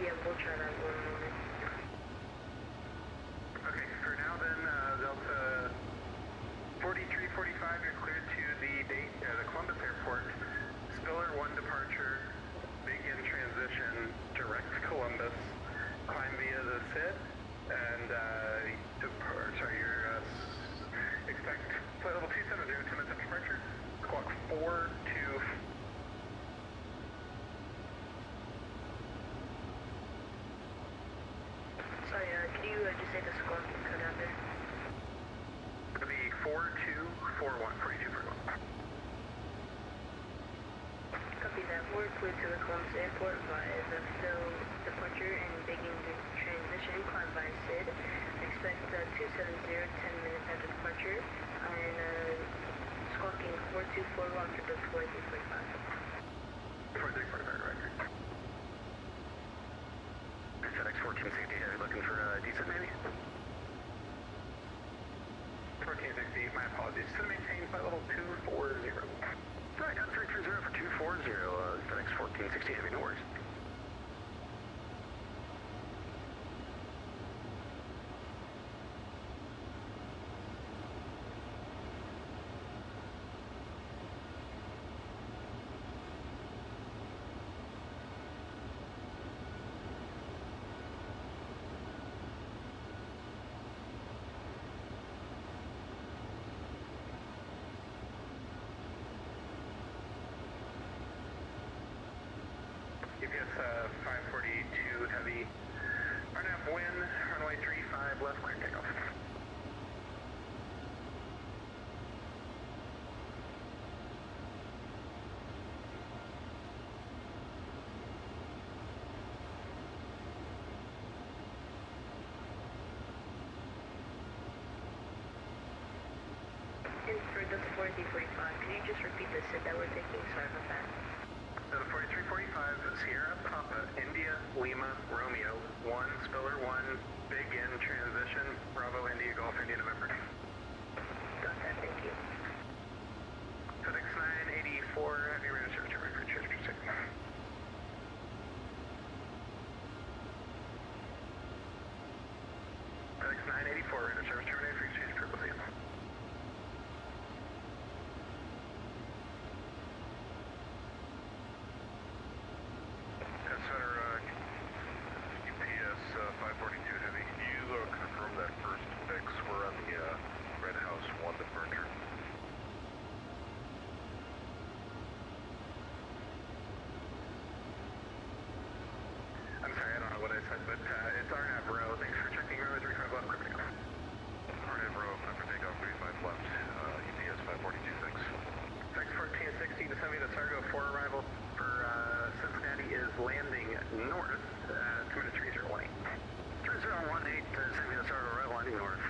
Yeah, we'll try that one moment. Okay, for now then, Delta 4345, you're cleared to the Columbus Airport. Spiller 1 departure, begin transition, direct Columbus, climb via the SID, and expect flight level 270, 10 minutes after departure, squawk 42. Sorry, could you just say the squawking code out there? It'll be 4241, 4241. Copy that. We're clear to the Columbus Airport via the Phil departure and begin the transition, climb by SID. Expect 270, 10 minutes after departure, and squawking 4241 for the 4345. 4345, right. FedEx 1460, are you looking for a decent maybe? 1460, my apologies. To maintain flight level 240. Right, got 330 for 240, FedEx 1460 heavy, no worries. UPS 542 heavy, RNAV wind, runway 35 left, clear takeoff. And for the 4345, could you just repeat the SID that we're taking? Sorry about that. So the 4345, Sierra Papa, India, Lima, Romeo, 1, Spiller 1, big in, transition, Bravo, India, Golf, India, November. Got that, thank you. FedEx 984, heavy radar service, ready for change, proceed. FedEx 984, radar service, terminated for exchange, proceed. UPS 542 Heavy, can you confirm that first fix? We're on the Red House 1 departure. I'm sorry, I don't know what I said, but it's RNAV row. Thanks for checking row 35 left, quick takeoff. RNAV row, after takeoff 35 left, UPS 542, thanks. FedEx 1460 to San Diego Sargo for arrival for Cincinnati is landing north, 2 minutes 3018. 3018, San Diego Sargo, right landing north,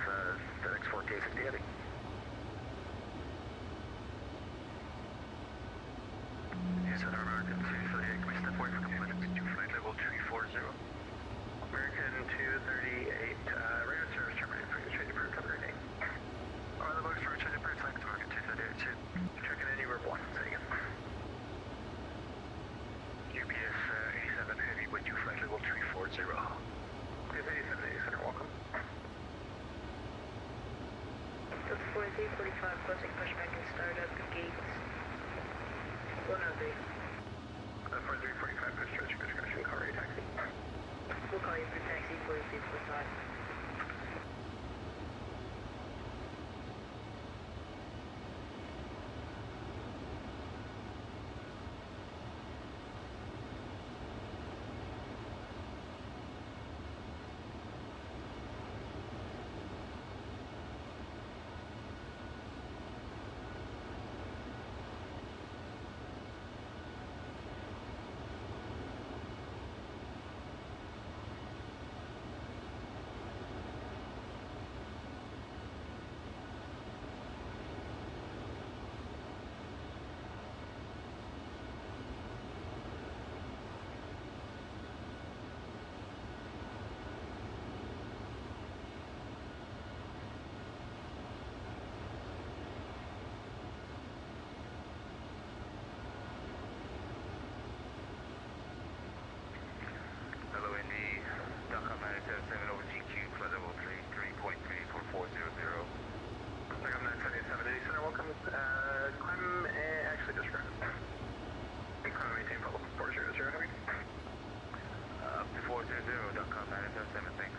FedEx 1460 heavy. Yes, American 238, can we step away for a couple minutes to flight level 340? American 238, radar service terminated, for exchange approved, have a great day. Alright, the box for exchange approved, thanks, American 238, 2. Checking in, you were one, say again. UPS 87 heavy with you, flight level 340. UPS 87, welcome. The 4345 closing pushback and startup gates 103. 4345, push stretch, discretion, call ready taxi. We'll call you for taxi 4345. Climb, actually disregard. Climb maintain level 400, heavy. 400.com, 977, thanks.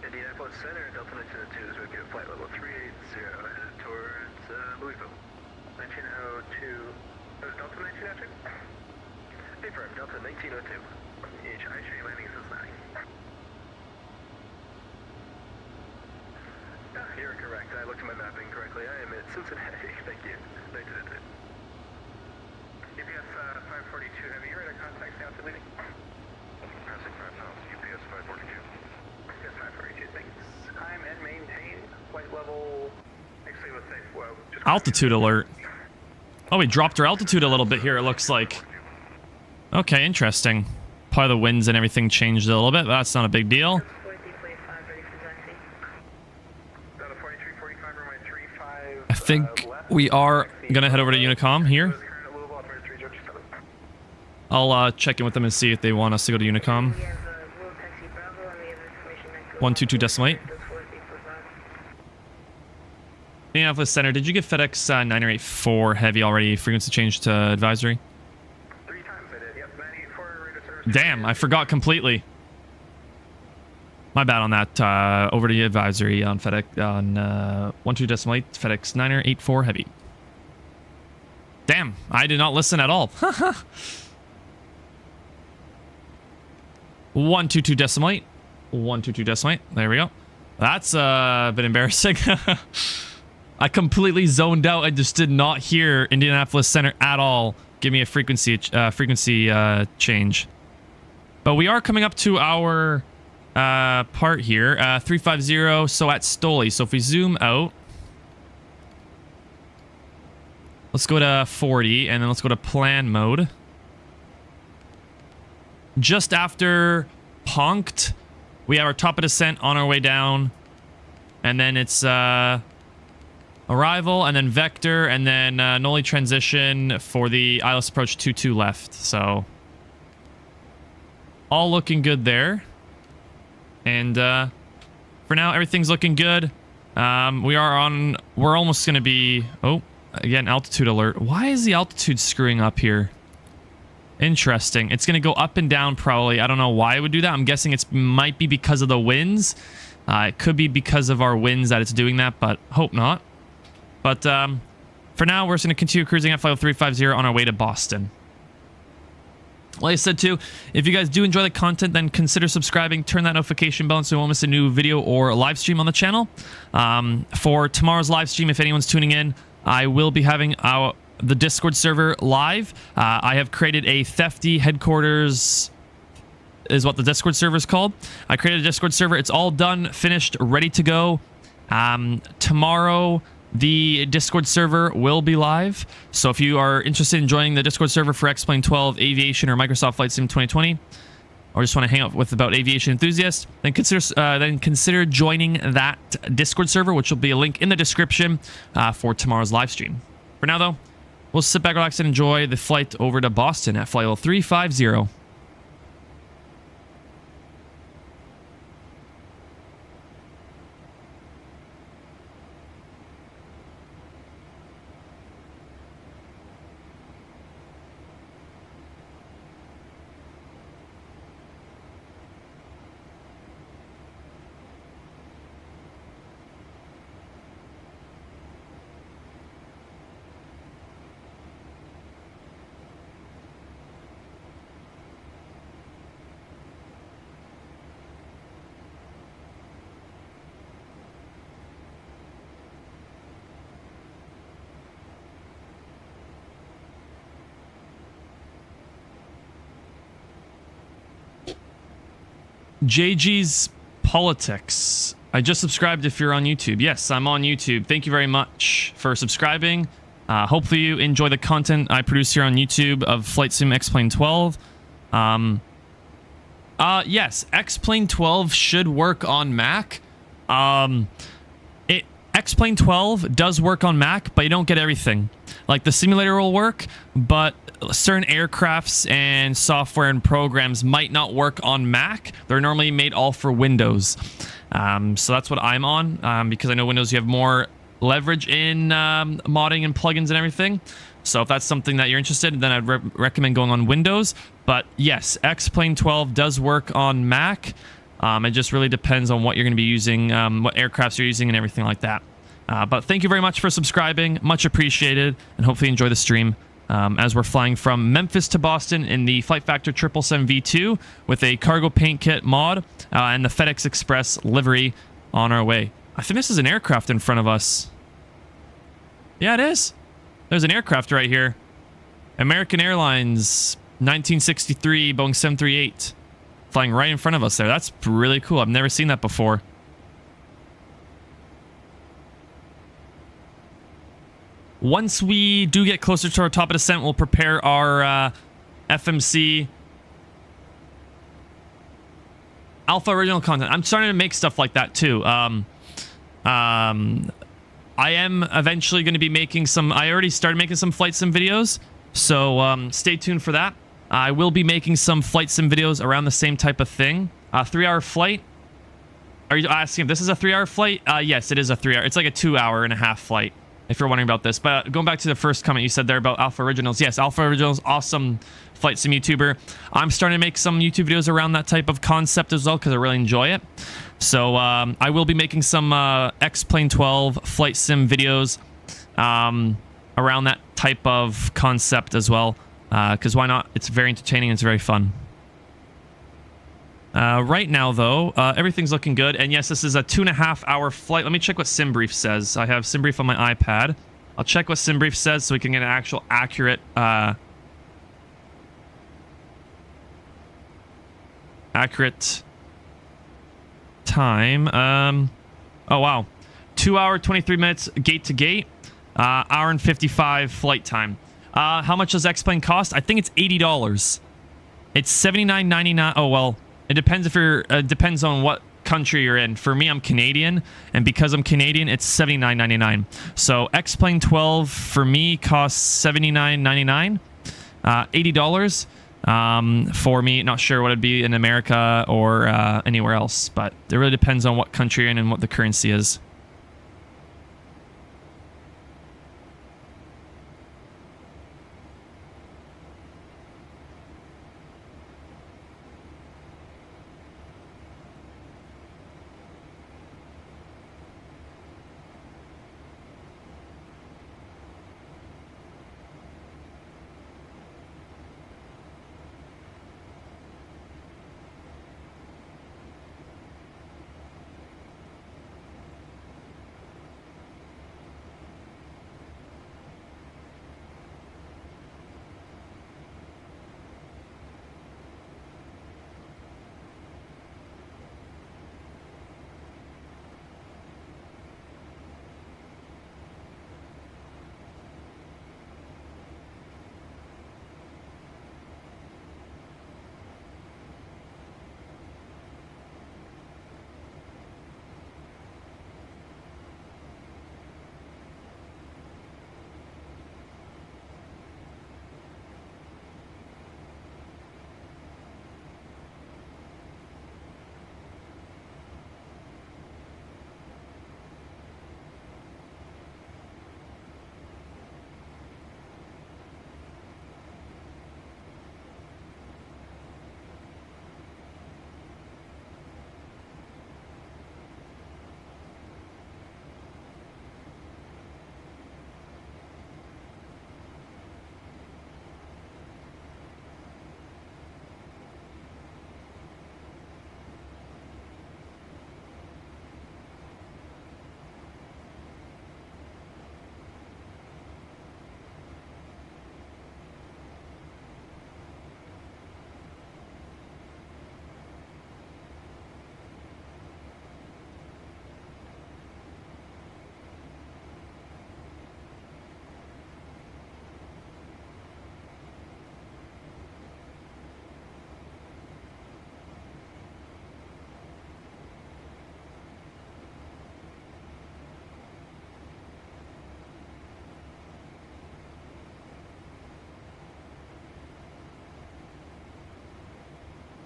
Indianapolis Center, Delta 1902 is making a flight level 380 headed towards Louisville. 1902. Delta 1902? Affirm, Delta 1902. EHIG landing Cincinnati. You're correct. I looked at my mapping correctly. I am at Cincinnati. Thank you. 1902. UPS 542 heavy. You're in a contact now to leading. Passing 5 knots, UPS 542. Yes, 542, thanks. Climb and maintain flight level. Actually, let's say, well, just Altitude alert. Oh, we dropped our altitude a little bit here, it looks like. Okay, interesting. Probably the winds and everything changed a little bit, but that's not a big deal. 4345 ready for taxi. Down to 4345, runway 35. I think we are gonna head over to Unicom here. I'll check in with them and see if they want us to go to Unicom. We have Will Taxi Bravo and we have information that goes 122.8. Indianapolis Center, did you get FedEx 984 heavy already? Frequency change to advisory? 3 times I did, yep. 94 radio service. Damn, I forgot completely. My bad on that. Over to the advisory on FedEx on 12.8 FedEx 984 heavy. Damn, I did not listen at all. 122.8. 122.8. There we go. That's a bit embarrassing. I completely zoned out. I just did not hear Indianapolis Center at all. Give me a frequency change. But we are coming up to our part here. 350. So at Stoli. So if we zoom out, let's go to 40 and then let's go to plan mode. Just after Punked, we have our top of descent on our way down. And then it's arrival and then vector and then Noli transition for the ILS approach 22 left. So all looking good there. And for now, everything's looking good. We're almost going to be... Oh, again, altitude alert. Why is the altitude screwing up here? Interesting. It's going to go up and down probably. I don't know why it would do that. I'm guessing it might be because of the winds. It could be because of our winds that it's doing that, but hope not. But for now, we're just going to continue cruising at flight 350 on our way to Boston. Like I said too, if you guys do enjoy the content, then consider subscribing, turn that notification bell so you won't miss a new video or live stream on the channel. For tomorrow's live stream, if anyone's tuning in, I will be having the Discord server live. I have created a TheftE headquarters, is what the Discord server is called. I created a Discord server. It's all done, finished, ready to go. Tomorrow, the Discord server will be live. So if you are interested in joining the Discord server for X-Plane 12, Aviation, or Microsoft Flight Sim 2020, or just want to hang out with about aviation enthusiasts, then consider joining that Discord server, which will be a link in the description for tomorrow's live stream. For now, though, we'll sit back, relax, and enjoy the flight over to Boston at flight level 350. JG's Politics. I just subscribed if you're on YouTube. Yes, I'm on YouTube. Thank you very much for subscribing. Hopefully you enjoy the content I produce here on YouTube of Flight Sim X-Plane 12. Yes, X-Plane 12 should work on Mac. X-Plane 12 does work on Mac, but you don't get everything. Like, the simulator will work, but certain aircrafts and software and programs might not work on Mac. They're normally made all for Windows. So that's what I'm on, because I know Windows, you have more leverage in modding and plugins and everything. So if that's something that you're interested in, then I'd recommend going on Windows. But yes, X-Plane 12 does work on Mac. It just really depends on what you're going to be using, what aircrafts you're using and everything like that. But thank you very much for subscribing. Much appreciated. And hopefully you enjoy the stream as we're flying from Memphis to Boston in the FlightFactor 777v2 with a cargo paint kit mod and the FedEx Express livery on our way. I think this is an aircraft in front of us. Yeah, it is. There's an aircraft right here. American Airlines 1963 Boeing 738. Flying right in front of us there. That's really cool. I've never seen that before. Once we do get closer to our top of descent, we'll prepare our FMC Alpha original content. I'm starting to make stuff like that too. I am eventually going to be making some... I already started making some flight sim videos, so stay tuned for that. I will be making some flight sim videos around the same type of thing. 3-hour flight. Are you asking if this is a 3-hour flight? Yes, it is a 3-hour. It's like a 2.5-hour flight, if you're wondering about this. But going back to the first comment you said there about Alpha Originals. Yes, Alpha Originals, awesome flight sim YouTuber. I'm starting to make some YouTube videos around that type of concept as well because I really enjoy it. So I will be making some X-Plane 12 flight sim videos around that type of concept as well. Because why not? It's very entertaining and it's very fun. Right now, though, everything's looking good. And yes, this is a 2.5-hour flight. Let me check what SimBrief says. I have SimBrief on my iPad. I'll check what SimBrief says so we can get an actual accurate time. Oh, wow. 2 hour, 23 minutes gate to gate. Hour and 55 flight time. How much does X-Plane cost? I think it's $80. It's $79.99. Oh, well, it depends if you're... depends on what country you're in. For me, I'm Canadian, and because I'm Canadian, it's $79.99. So X-Plane 12 for me costs $79.99. $80 for me. Not sure what it'd be in America or anywhere else, but it really depends on what country you're in and what the currency is.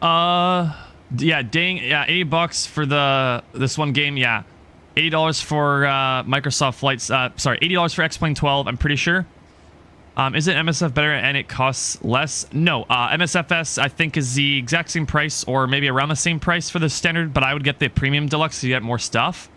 Yeah, dang, yeah, $80 for this one game, yeah. $80 for Microsoft Flights, sorry, $80 for X-Plane 12, I'm pretty sure. Isn't MSF better and it costs less? No, MSFS I think is the exact same price or maybe around the same price for the standard, but I would get the premium deluxe so you get more stuff.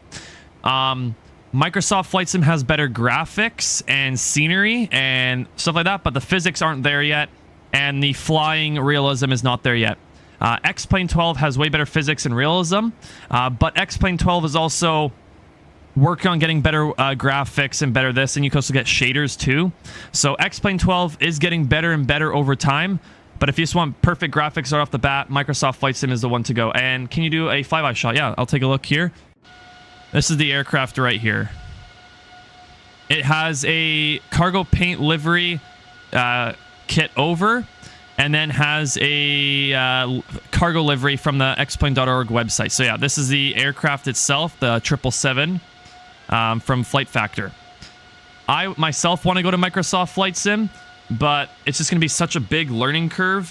Microsoft Flight Sim has better graphics and scenery and stuff like that, but the physics aren't there yet, and the flying realism is not there yet. X-Plane 12 has way better physics and realism, but X-Plane 12 is also working on getting better graphics and better this, and you can also get shaders too. So X-Plane 12 is getting better and better over time, but if you just want perfect graphics right off the bat, Microsoft Flight Sim is the one to go. And can you do a flyby shot? Yeah, I'll take a look here. This is the aircraft right here. It has a cargo paint livery kit over, and then has a cargo livery from the xplane.org website. So yeah, this is the aircraft itself, the 777 from FlightFactor. I myself want to go to Microsoft Flight Sim, but it's just going to be such a big learning curve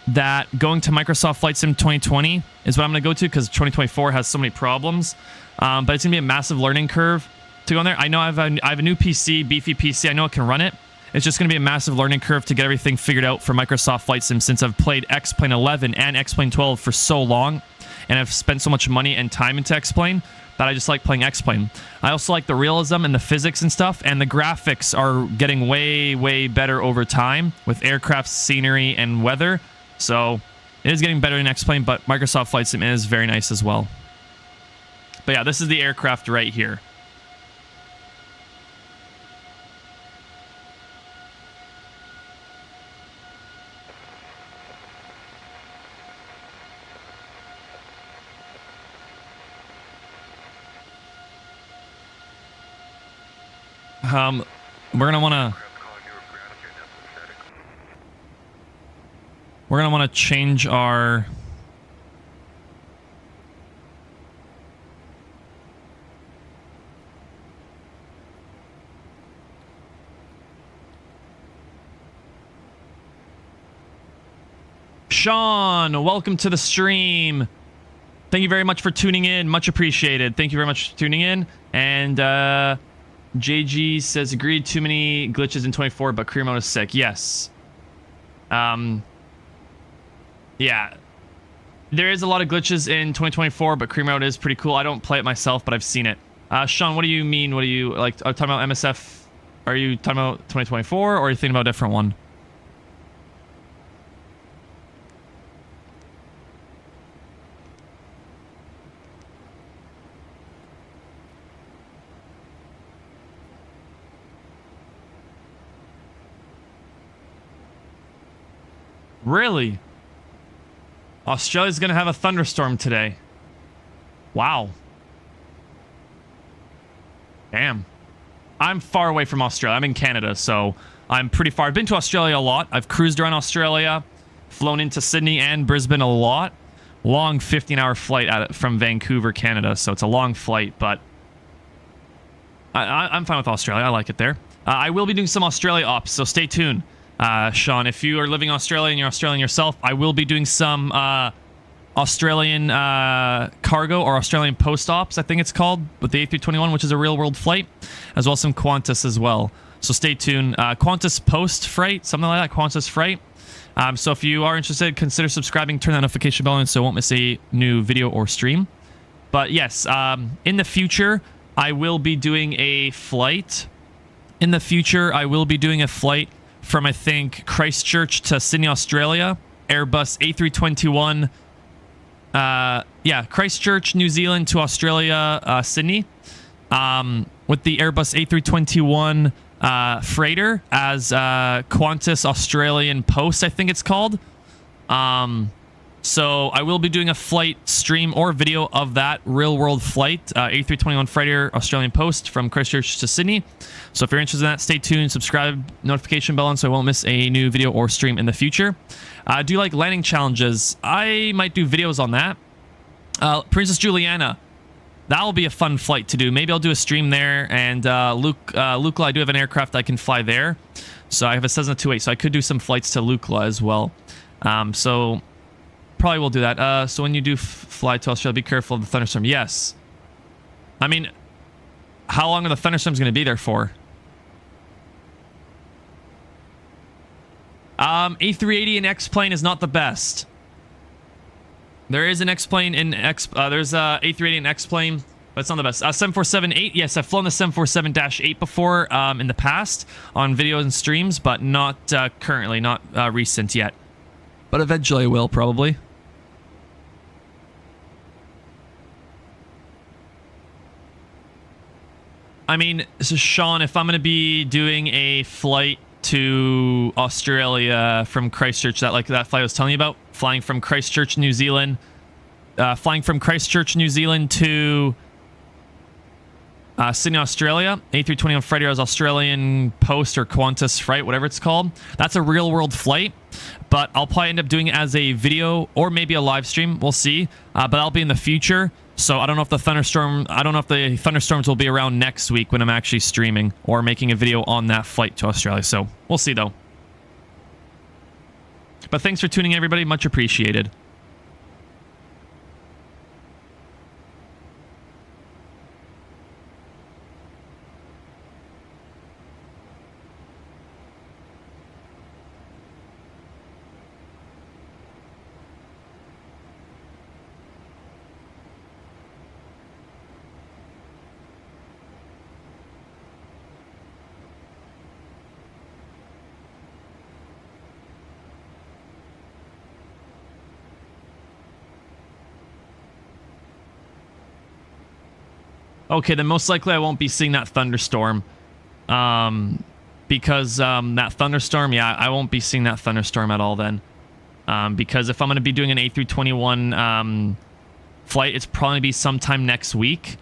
that going to Microsoft Flight Sim 2020 is what I'm going to go to, because 2024 has so many problems. But it's going to be a massive learning curve to go in there. I know I have a new PC, beefy PC. I know it can run it. It's just going to be a massive learning curve to get everything figured out for Microsoft Flight Sim, since I've played X-Plane 11 and X-Plane 12 for so long, and I've spent so much money and time into X-Plane that I just like playing X-Plane. I also like the realism and the physics and stuff, and the graphics are getting way, way better over time with aircraft, scenery, and weather. So it is getting better in X-Plane, but Microsoft Flight Sim is very nice as well. But yeah, this is the aircraft right here. We're gonna wanna change our Sean, welcome to the stream. Thank you very much for tuning in. Much appreciated. Thank you very much for tuning in. And JG says, agreed, too many glitches in 24, but career mode is sick. Yes. Yeah. There is a lot of glitches in 2024, but career mode is pretty cool. I don't play it myself, but I've seen it. Sean, what do you mean? What do you, like, are you talking about MSF? Are you talking about 2024, or are you thinking about a different one? Really? Australia's gonna have a thunderstorm today. Wow. Damn. I'm far away from Australia. I'm in Canada, so I'm pretty far. I've been to Australia a lot. I've cruised around Australia, flown into Sydney and Brisbane a lot. Long 15-hour flight from Vancouver, Canada, so it's a long flight, but I'm fine with Australia. I like it there. I will be doing some Australia ops, so stay tuned. Sean, if you are living in Australia and you're Australian yourself, I will be doing some Australian cargo or Australian post ops, I think it's called, with the A321, which is a real world flight, as well as some Qantas as well. So stay tuned. Qantas post freight, something like that, Qantas freight. So if you are interested, consider subscribing, turn that notification bell on so you won't miss a new video or stream. But yes, in the future, I will be doing a flight. In the future, I will be doing a flight from, I think, Christchurch to Sydney, Australia. Airbus A321. Yeah, Christchurch, New Zealand to Australia, Sydney. With the Airbus A321 freighter as Qantas Australian Post, I think it's called. So I will be doing a flight stream or video of that real-world flight, A321 freighter Australian Post from Christchurch to Sydney. So if you're interested in that, stay tuned, subscribe, notification bell on so I won't miss a new video or stream in the future. Do you like landing challenges? I might do videos on that. Princess Juliana. That'll be a fun flight to do. Maybe I'll do a stream there. And Lukla, I do have an aircraft I can fly there. So I have a Cessna 28, so I could do some flights to Lukla as well. So probably will do that. So when you do fly to Australia, be careful of the thunderstorm. Yes. I mean, how long are the thunderstorms going to be there for? A380 in X-plane is not the best. There is an X-plane in there's a A380 in X-plane, but it's not the best. 747-8, yes, I've flown the 747-8 before in the past on videos and streams, but not currently, not recent yet. But eventually I will, probably. I mean, so Sean, if I'm going to be doing a flight to Australia from Christchurch, that flight I was telling you about, flying from Christchurch, New Zealand, to Sydney, Australia, A320 on Friday, Australian Post or Qantas Freight, whatever it's called. That's a real world flight, but I'll probably end up doing it as a video or maybe a live stream. We'll see. But I'll be in the future. So I don't know if the thunderstorms will be around next week when I'm actually streaming or making a video on that flight to Australia. So we'll see though. But thanks for tuning in, everybody. Much appreciated. Okay, then most likely I won't be seeing that thunderstorm. Because that thunderstorm, yeah, I won't be seeing that thunderstorm at all then. Because if I'm going to be doing an A321 flight, it's probably be sometime next week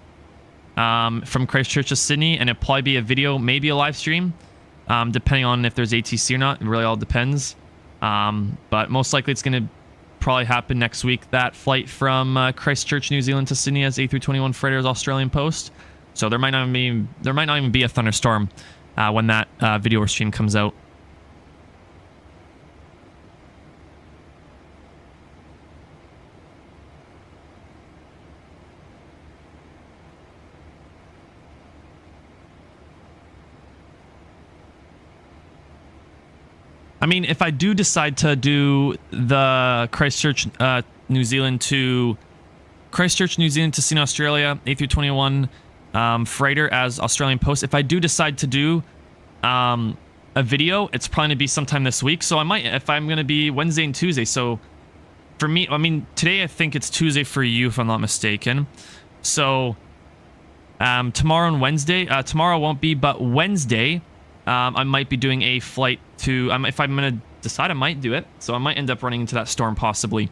from Christchurch to Sydney, and it'll probably be a video, maybe a live stream, depending on if there's ATC or not. It really all depends. But most likely it's going to probably happen next week, that flight from Christchurch, New Zealand to Sydney as A321 Freighters Australian Post. So there might not even be a thunderstorm when that video or stream comes out. I mean, if I do decide to do the Christchurch, New Zealand to Sydney, Australia, A321 freighter as Australian Post, if I do decide to do a video, it's probably going to be sometime this week. So I might, if I'm going to be Wednesday and Tuesday. So for me, I mean, today I think it's Tuesday for you, if I'm not mistaken. So tomorrow and Wednesday, tomorrow won't be, but Wednesday, I might be doing a flight to, if I'm going to decide, I might do it. So I might end up running into that storm possibly.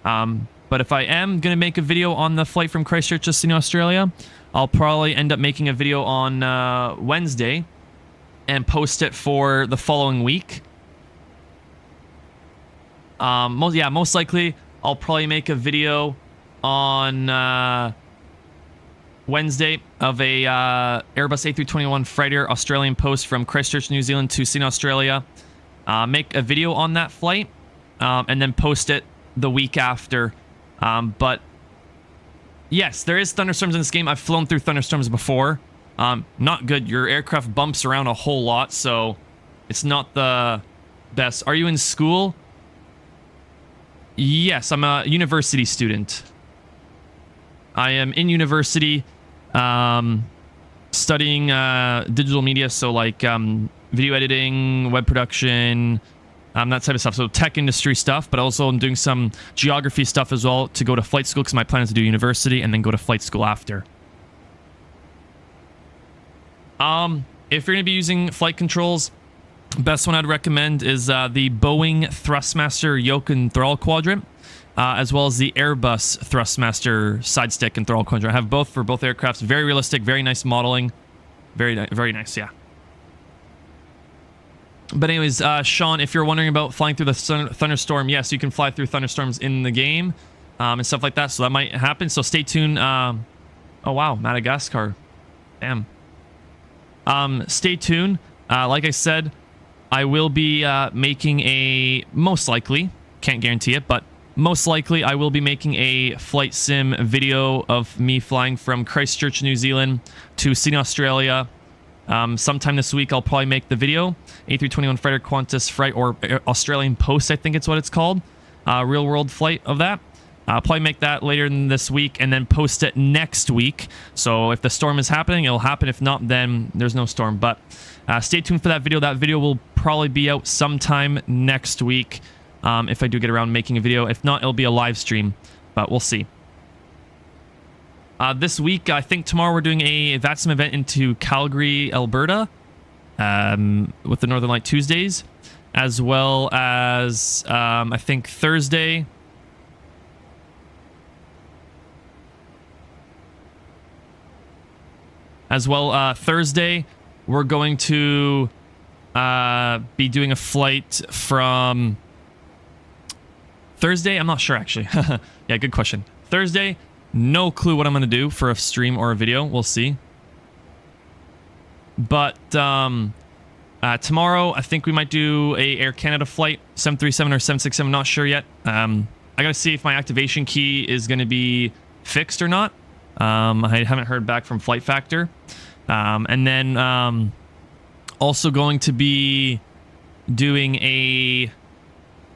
But if I am going to make a video on the flight from Christchurch to Sydney, Australia, I'll probably end up making a video on Wednesday and post it for the following week. Most likely I'll probably make a video on Wednesday of a Airbus A321 freighter Australian Post from Christchurch, New Zealand to Sydney, Australia. Make a video on that flight and then post it the week after. But yes, there is thunderstorms in this game. I've flown through thunderstorms before. Not good. Your aircraft bumps around a whole lot, so it's not the best. Are you in school? Yes, I'm a university student. I am in university studying digital media, so like video editing, web production, that type of stuff. So tech industry stuff, but also I'm doing some geography stuff as well to go to flight school because my plan is to do university and then go to flight school after. If you're going to be using flight controls, best one I'd recommend is the Boeing Thrustmaster yoke and throttle quadrant, as well as the Airbus Thrustmaster side stick and throttle quadrant. I have both for both aircrafts. Very realistic, very nice modeling. Very nice, yeah. But anyways, Sean, if you're wondering about flying through the thunderstorm, yes, you can fly through thunderstorms in the game and stuff like that. So that might happen. So stay tuned. Oh, wow. Madagascar. Damn. Stay tuned. Like I said, I will be making a, most likely, can't guarantee it, but most likely I will be making a flight sim video of me flying from Christchurch, New Zealand to Sydney, Australia. Sometime this week I'll probably make the video. A321 Fighter Qantas Flight, or Australian Post, I think it's what it's called. Real world flight of that. I'll probably make that later in this week and then post it next week. So if the storm is happening, it'll happen. If not, then there's no storm. But stay tuned for that video. That video will probably be out sometime next week if I do get around making a video. If not, it'll be a live stream, but we'll see. This week, I think tomorrow we're doing a VATSIM event into Calgary, Alberta with the Northern Light Tuesdays, as well as I think Thursday. Thursday, we're going to be doing a flight from Thursday. I'm not sure, actually. Yeah, good question. Thursday, no clue what I'm going to do for a stream or a video. We'll see. But tomorrow, I think we might do a Air Canada flight, 737 or 767. I'm not sure yet. I got to see if my activation key is going to be fixed or not. I haven't heard back from FlightFactor. And then also going to be doing a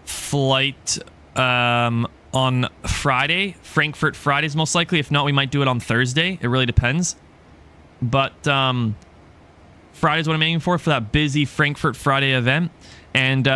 flight on Friday. Frankfurt Fridays most likely. If not, we might do it on Thursday. It really depends. But Friday is what I'm aiming for that busy Frankfurt Friday event. And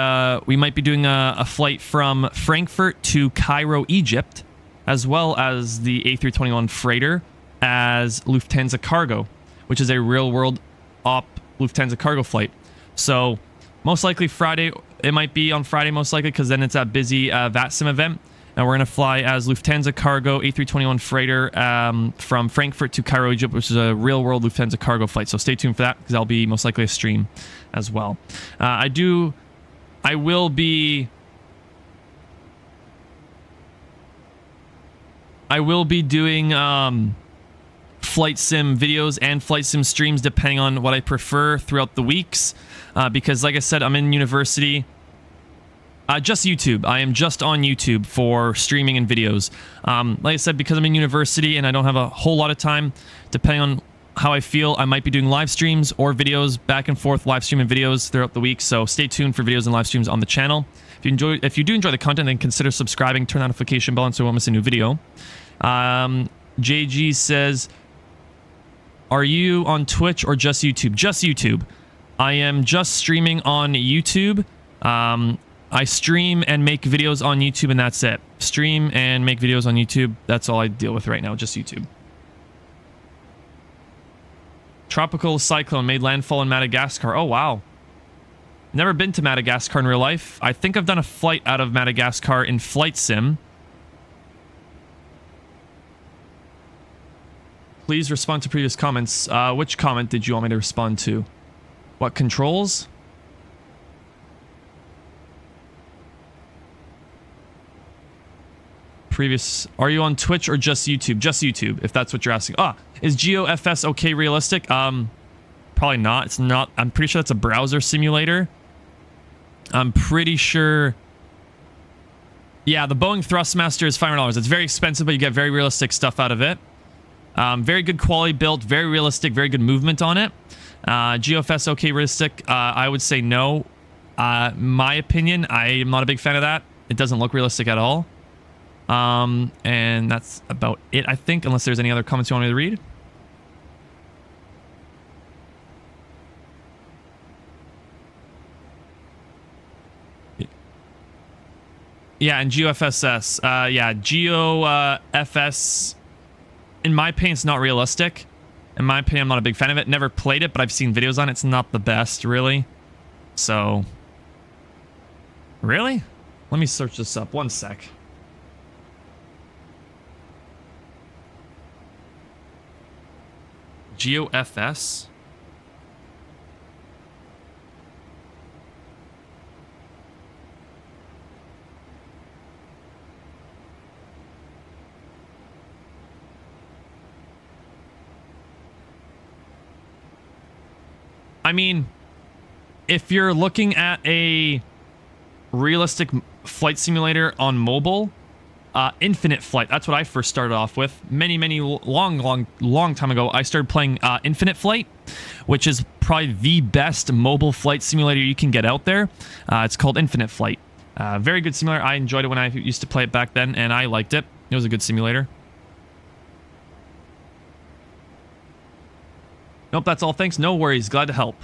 we might be doing a flight from Frankfurt to Cairo, Egypt, as well as the A321 freighter as Lufthansa Cargo, which is a real-world op Lufthansa cargo flight. So most likely Friday, it might be on Friday most likely, because then it's that busy VATSIM event. And we're going to fly as Lufthansa Cargo A321 freighter from Frankfurt to Cairo, Egypt, which is a real-world Lufthansa cargo flight. So stay tuned for that, because that'll be most likely a stream as well. I will be doing flight sim videos and flight sim streams depending on what I prefer throughout the weeks, because like I said, I'm in university. Just YouTube. I am just on YouTube for streaming and videos. Like I said, because I'm in university and I don't have a whole lot of time, depending on how I feel, I might be doing live streams or videos back and forth, live stream and videos throughout the week. So stay tuned for videos and live streams on the channel. If you do enjoy the content, then consider subscribing, turn on notification bell, so you won't miss a new video. JG says, are you on Twitch or just YouTube? Just YouTube. I am just streaming on YouTube. I stream and make videos on YouTube, and that's it. Stream and make videos on YouTube. That's all I deal with right now, just YouTube. Tropical cyclone made landfall in Madagascar. Oh, wow. Never been to Madagascar in real life. I think I've done a flight out of Madagascar in Flight Sim. Please respond to previous comments. Which comment did you want me to respond to? What, controls? Previous. Are you on Twitch or just YouTube? Just YouTube, if that's what you're asking. Is GeoFS okay realistic? Probably not. It's not. I'm pretty sure that's a browser simulator. I'm pretty sure. Yeah, the Boeing Thrustmaster is $500. It's very expensive, but you get very realistic stuff out of it. Very good quality built, very realistic, very good movement on it. GeoFS okay realistic? I would say no. My opinion, I am not a big fan of that. It doesn't look realistic at all. And that's about it, I think, unless there's any other comments you want me to read. Yeah, and GeoFSS. Yeah, GeoFS, in my opinion, it's not realistic. In my opinion, I'm not a big fan of it. Never played it, but I've seen videos on it. It's not the best, really. So, really? Let me search this up. One sec. GeoFS. I mean, if you're looking at a realistic flight simulator on mobile, Infinite Flight. That's what I first started off with. Long time ago, I started playing Infinite Flight, which is probably the best mobile flight simulator you can get out there. It's called Infinite Flight. Very good simulator. I enjoyed it when I used to play it back then, and I liked it. It was a good simulator. Nope, that's all. Thanks. No worries. Glad to help.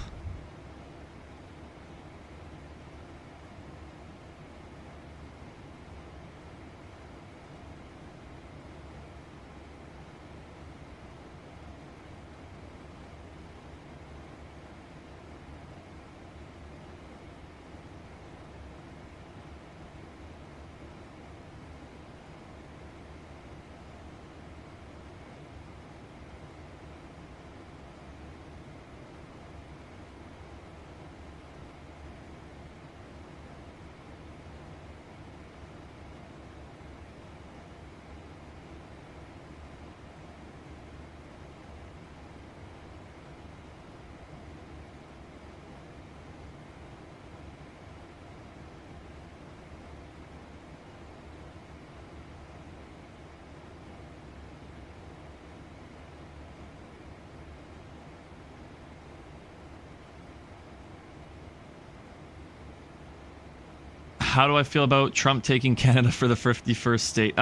How do I feel about Trump taking Canada for the 51st state?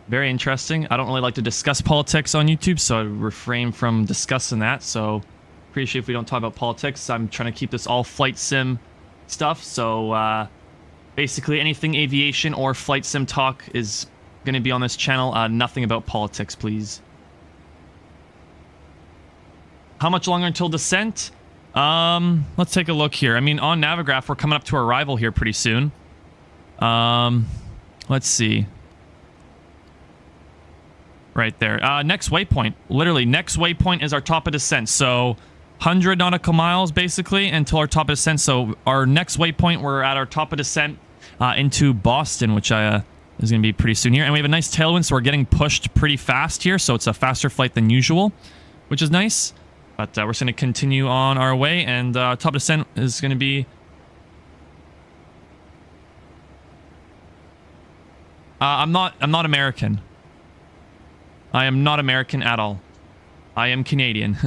Very interesting. I don't really like to discuss politics on YouTube, so I refrain from discussing that. So appreciate if we don't talk about politics. I'm trying to keep this all flight sim stuff. So basically anything aviation or flight sim talk is going to be on this channel. Nothing about politics, please. How much longer until descent? Let's take a look here. I mean, on Navigraph, we're coming up to arrival here pretty soon. Let's see. Right there. Next waypoint. Literally, next waypoint is our top of descent. So, 100 nautical miles, basically, until our top of descent. So, our next waypoint, we're at our top of descent into Boston, which is going to be pretty soon here. And we have a nice tailwind, so we're getting pushed pretty fast here. So, it's a faster flight than usual, which is nice. But we're just going to continue on our way, and top descent is going to be... I'm not American. I am not American at all. I am Canadian.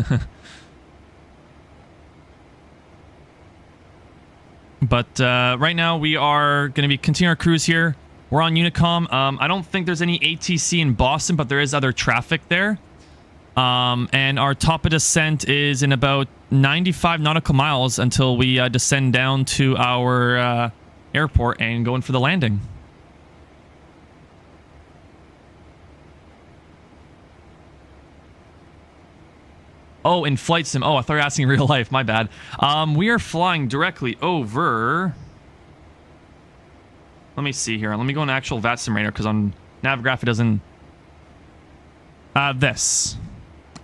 But right now we are going to be continuing our cruise here. We're on Unicom. I don't think there's any ATC in Boston, but there is other traffic there. And our top of descent is in about 95 nautical miles until we descend down to our airport and go in for the landing. Oh, in flight sim. Oh, I thought you were asking in real life. My bad. We are flying directly over... Let me see here. Let me go on actual VATSIM radar, because on Navigraph it doesn't... This.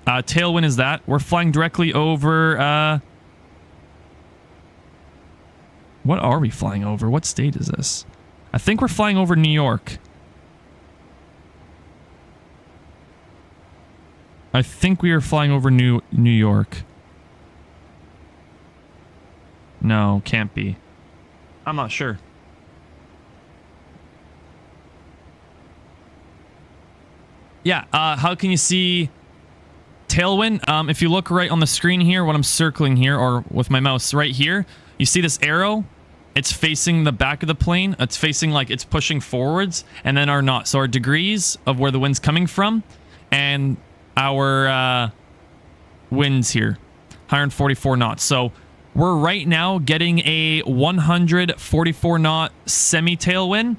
Tailwind is that. We're flying directly over... What are we flying over? What state is this? I think we're flying over New York. I think we are flying over New York. No, can't be. I'm not sure. Yeah, how can you see tailwind? If you look right on the screen here, what I'm circling here, or with my mouse right here, you see this arrow? It's facing the back of the plane. It's facing like it's pushing forwards, and then our knot. So our degrees of where the wind's coming from, and our winds here, 144 knots. So we're right now getting a 144 knot semi-tailwind.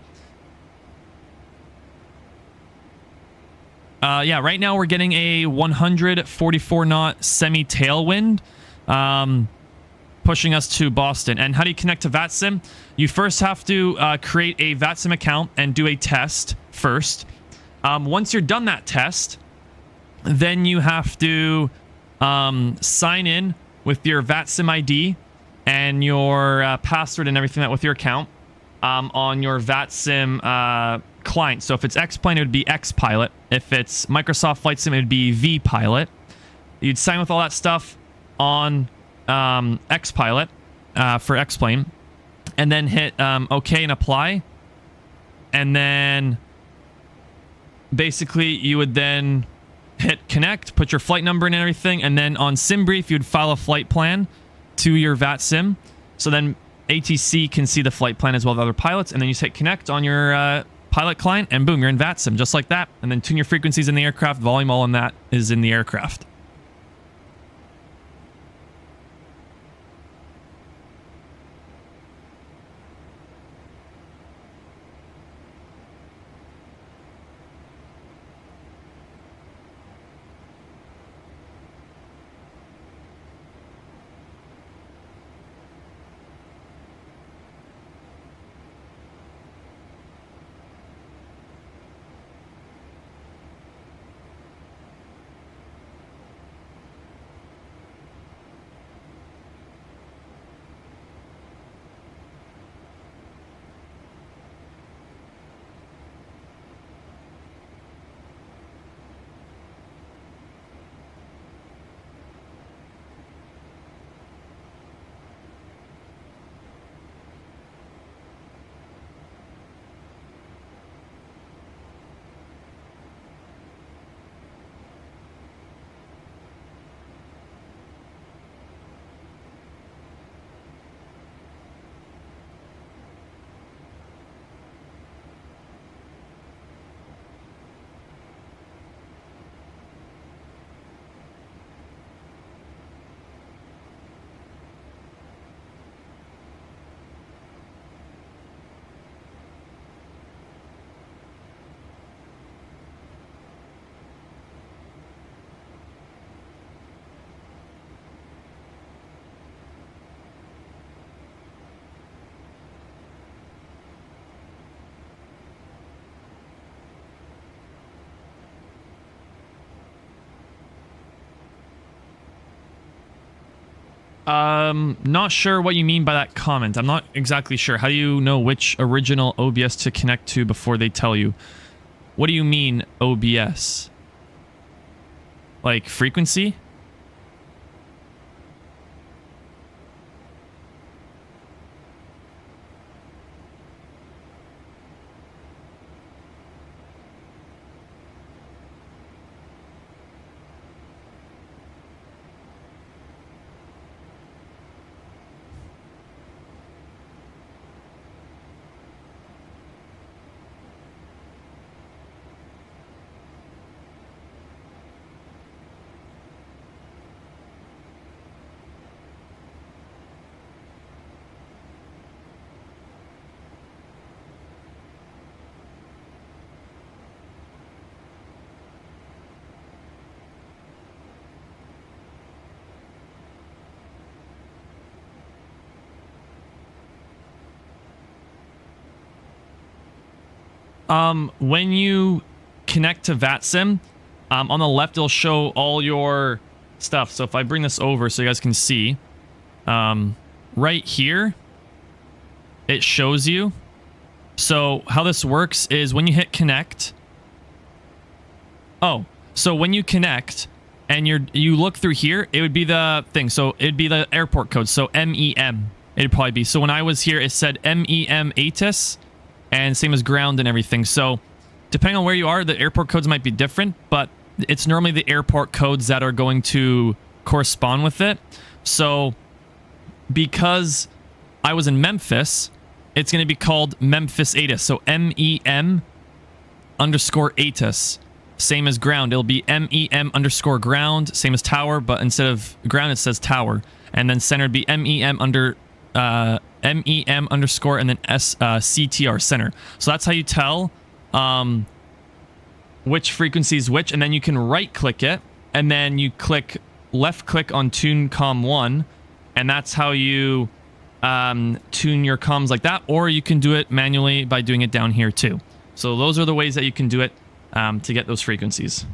Yeah, right now we're getting a 144 knot semi-tailwind, pushing us to Boston. And how do you connect to VATSIM? You first have to create a VATSIM account and do a test first. Once you're done that test, then you have to sign in with your VATSIM ID and your password and everything with your account on your VATSIM client. So if it's X-Plane, it would be X-Pilot. If it's Microsoft Flight Sim, it would be V-Pilot. You'd sign with all that stuff on X-Pilot for X-Plane, and then hit OK and apply. And then basically you would then hit connect, put your flight number and everything, and then on SimBrief you'd file a flight plan to your VATSIM. So then ATC can see the flight plan as well as other pilots, and then you just hit connect on your pilot client, and boom, you're in VATSIM just like that. And then tune your frequencies in the aircraft, volume, all in that is in the aircraft. Not sure what you mean by that comment. I'm not exactly sure. How do you know which original OBS to connect to before they tell you? What do you mean OBS? Like frequency? When you connect to VATSIM, on the left it'll show all your stuff. So if I bring this over so you guys can see, right here it shows you. So how this works is when you hit connect. Oh, so when you connect and you look through here, it would be the thing. So it'd be the airport code. So MEM it'd probably be. So when I was here, it said MEM ATIS. And same as ground and everything. So depending on where you are, the airport codes might be different, but it's normally the airport codes that are going to correspond with it. So because I was in Memphis, it's going to be called Memphis ATIS. So MEM underscore ATIS. Same as ground. It'll be MEM underscore ground. Same as tower, but instead of ground, it says tower. And then center would be MEM MEM underscore and then CTR center. So that's how you tell which frequency is which, and then you can right click it and then you left click on tune com 1, and that's how you tune your comms like that, or you can do it manually by doing it down here too. So those are the ways that you can do it to get those frequencies.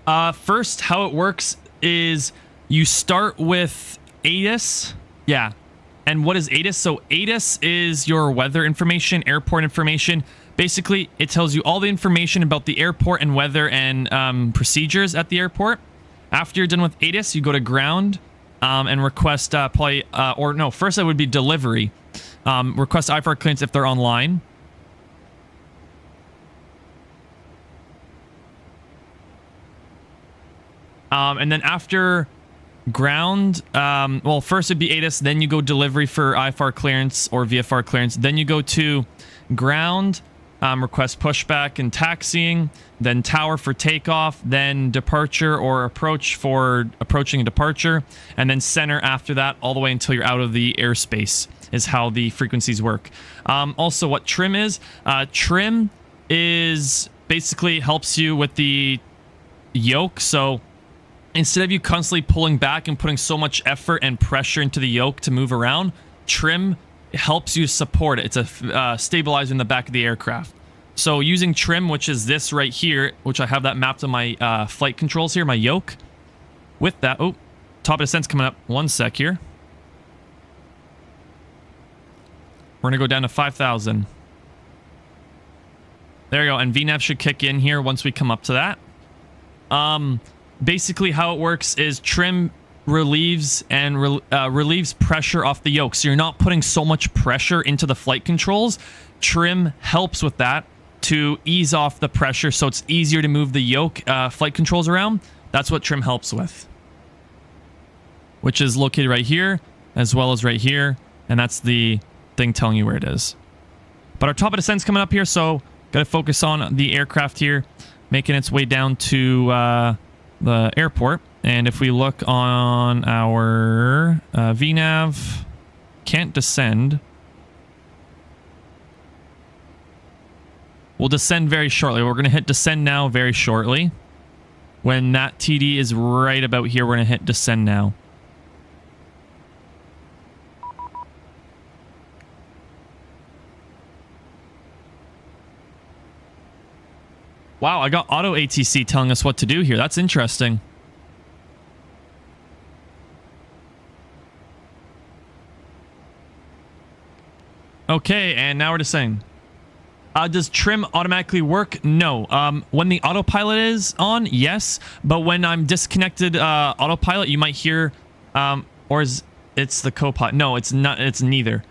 First, how it works is you start with ATIS. Yeah. And what is ATIS? So ATIS is your weather information, airport information. Basically, it tells you all the information about the airport and weather and procedures at the airport. After you're done with ATIS, you go to ground and request first it would be delivery. Request IFR clearance if they're online. And then after ground, first it'd be ATIS, then you go delivery for IFR clearance or VFR clearance. Then you go to ground, request pushback and taxiing, then tower for takeoff, then departure or approach for approaching and departure, and then center after that all the way until you're out of the airspace is how the frequencies work. Also, what trim is, trim is basically helps you with the yoke. So instead of you constantly pulling back and putting so much effort and pressure into the yoke to move around, trim helps you support it. It's a stabilizer in the back of the aircraft. So using trim, which is this right here, which I have that mapped on my flight controls here, my yoke. With that, top of descent's coming up. 1 sec here. We're going to go down to 5,000. There you go. And VNAV should kick in here once we come up to that. Basically, how it works is trim relieves and relieves pressure off the yoke. So you're not putting so much pressure into the flight controls. Trim helps with that to ease off the pressure so it's easier to move the yoke flight controls around. That's what trim helps with. Which is located right here as well as right here. And that's the thing telling you where it is. But our top of descent's coming up here, so got to focus on the aircraft here, making its way down to the airport. And if we look on our VNAV, can't descend. We'll descend very shortly. We're going to hit descend now very shortly. When that TD is right about here, we're going to hit descend now. Wow, I got auto ATC telling us what to do here. That's interesting. Okay, and now we're descending. Does trim automatically work? No. When the autopilot is on, yes. But when I'm disconnected autopilot, you might hear, it's the copilot. No, it's not. It's neither.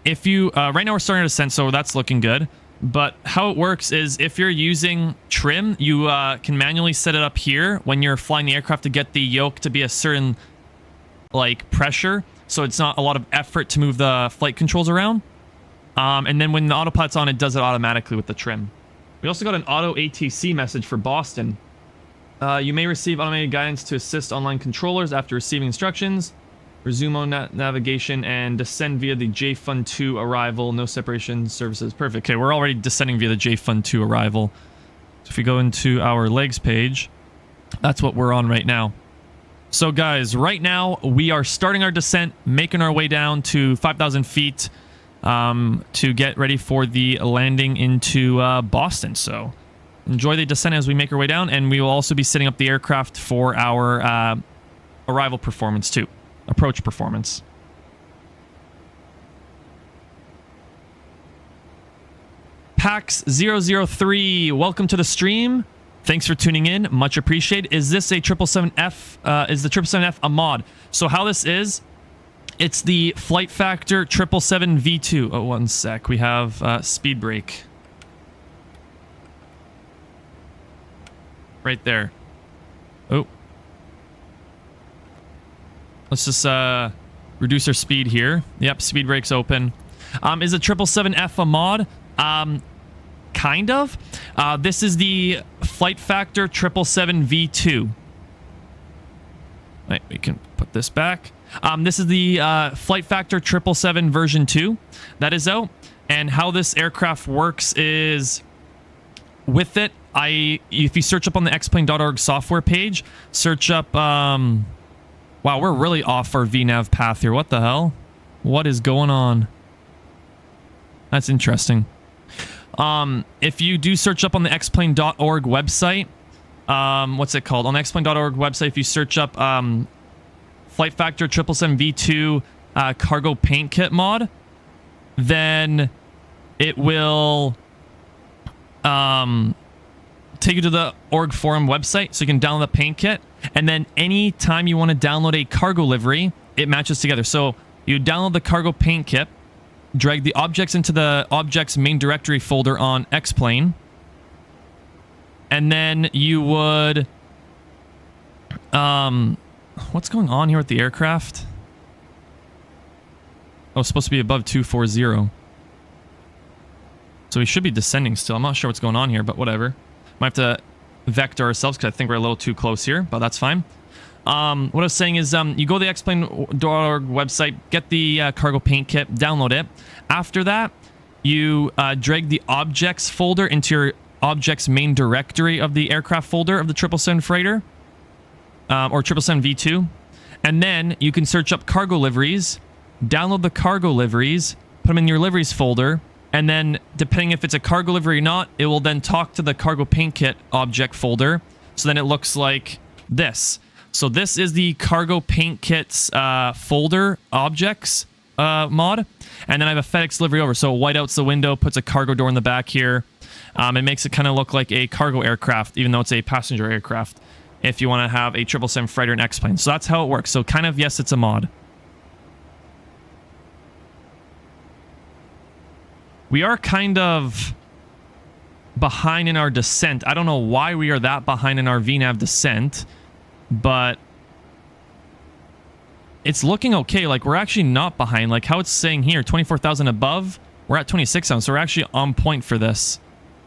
If you right now we're starting to descend, so that's looking good. But how it works is if you're using trim, you can manually set it up here when you're flying the aircraft to get the yoke to be a certain like pressure, so it's not a lot of effort to move the flight controls around. And then when the autopilot's on, it does it automatically with the trim. We also got an auto ATC message for Boston. You may receive automated guidance to assist online controllers after receiving instructions. Resume on navigation and descend via the JFund 2 arrival. No separation services. Perfect. Okay, we're already descending via the JFund 2 arrival. So if we go into our legs page, that's what we're on right now. So guys, right now we are starting our descent, making our way down to 5,000 feet to get ready for the landing into Boston. So enjoy the descent as we make our way down, and we will also be setting up the aircraft for our arrival performance too. Approach performance. Pax003, welcome to the stream. Thanks for tuning in. Much appreciated. Is this a 777F? Is the 777F a mod? So how this is, it's the FlightFactor 777v2. Oh, 1 sec. We have speed brake. Right there. Oh. Let's just reduce our speed here. Yep, speed brake's open. Is a 777F a mod? Kind of. This is the FlightFactor 777v2. Wait, we can put this back. This is the FlightFactor 777 version 2 that is out. And how this aircraft works is with it, if you search up on the xplane.org software page, search up... wow, we're really off our VNAV path here. What the hell? What is going on? That's interesting. If you do search up on the xplane.org website, what's it called? On the xplane.org website, if you search up FlightFactor 777v2 cargo paint kit mod, then it will take you to the org forum website, so you can download the paint kit. And then anytime you want to download a cargo livery, it matches together. So you download the cargo paint kit, drag the objects into the objects main directory folder on Xplane, and then you would what's going on here with the aircraft? Oh, it's supposed to be above 240. So we should be descending still. I'm not sure what's going on here, but whatever. Might have to vector ourselves because I think we're a little too close here, but that's fine. What I was saying is you go to the xplane.org website, get the cargo paint kit, download it. After that, you drag the objects folder into your objects main directory of the aircraft folder of the 777 freighter, or 777v2. And then you can search up cargo liveries, download the cargo liveries, put them in your liveries folder, and then depending if it's a cargo livery or not, it will then talk to the cargo paint kit object folder. So then it looks like this. So this is the cargo paint kits folder objects mod. And then I have a FedEx livery over. So it whiteouts the window, puts a cargo door in the back here. It makes it kind of look like a cargo aircraft, even though it's a passenger aircraft, if you want to have a 777 freighter and X-plane. So that's how it works. So kind of, yes, it's a mod. We are kind of behind in our descent. I don't know why we are that behind in our VNAV descent, but it's looking okay. Like, we're actually not behind. Like how it's saying here, 24,000 above. We're at 26,000, so we're actually on point for this.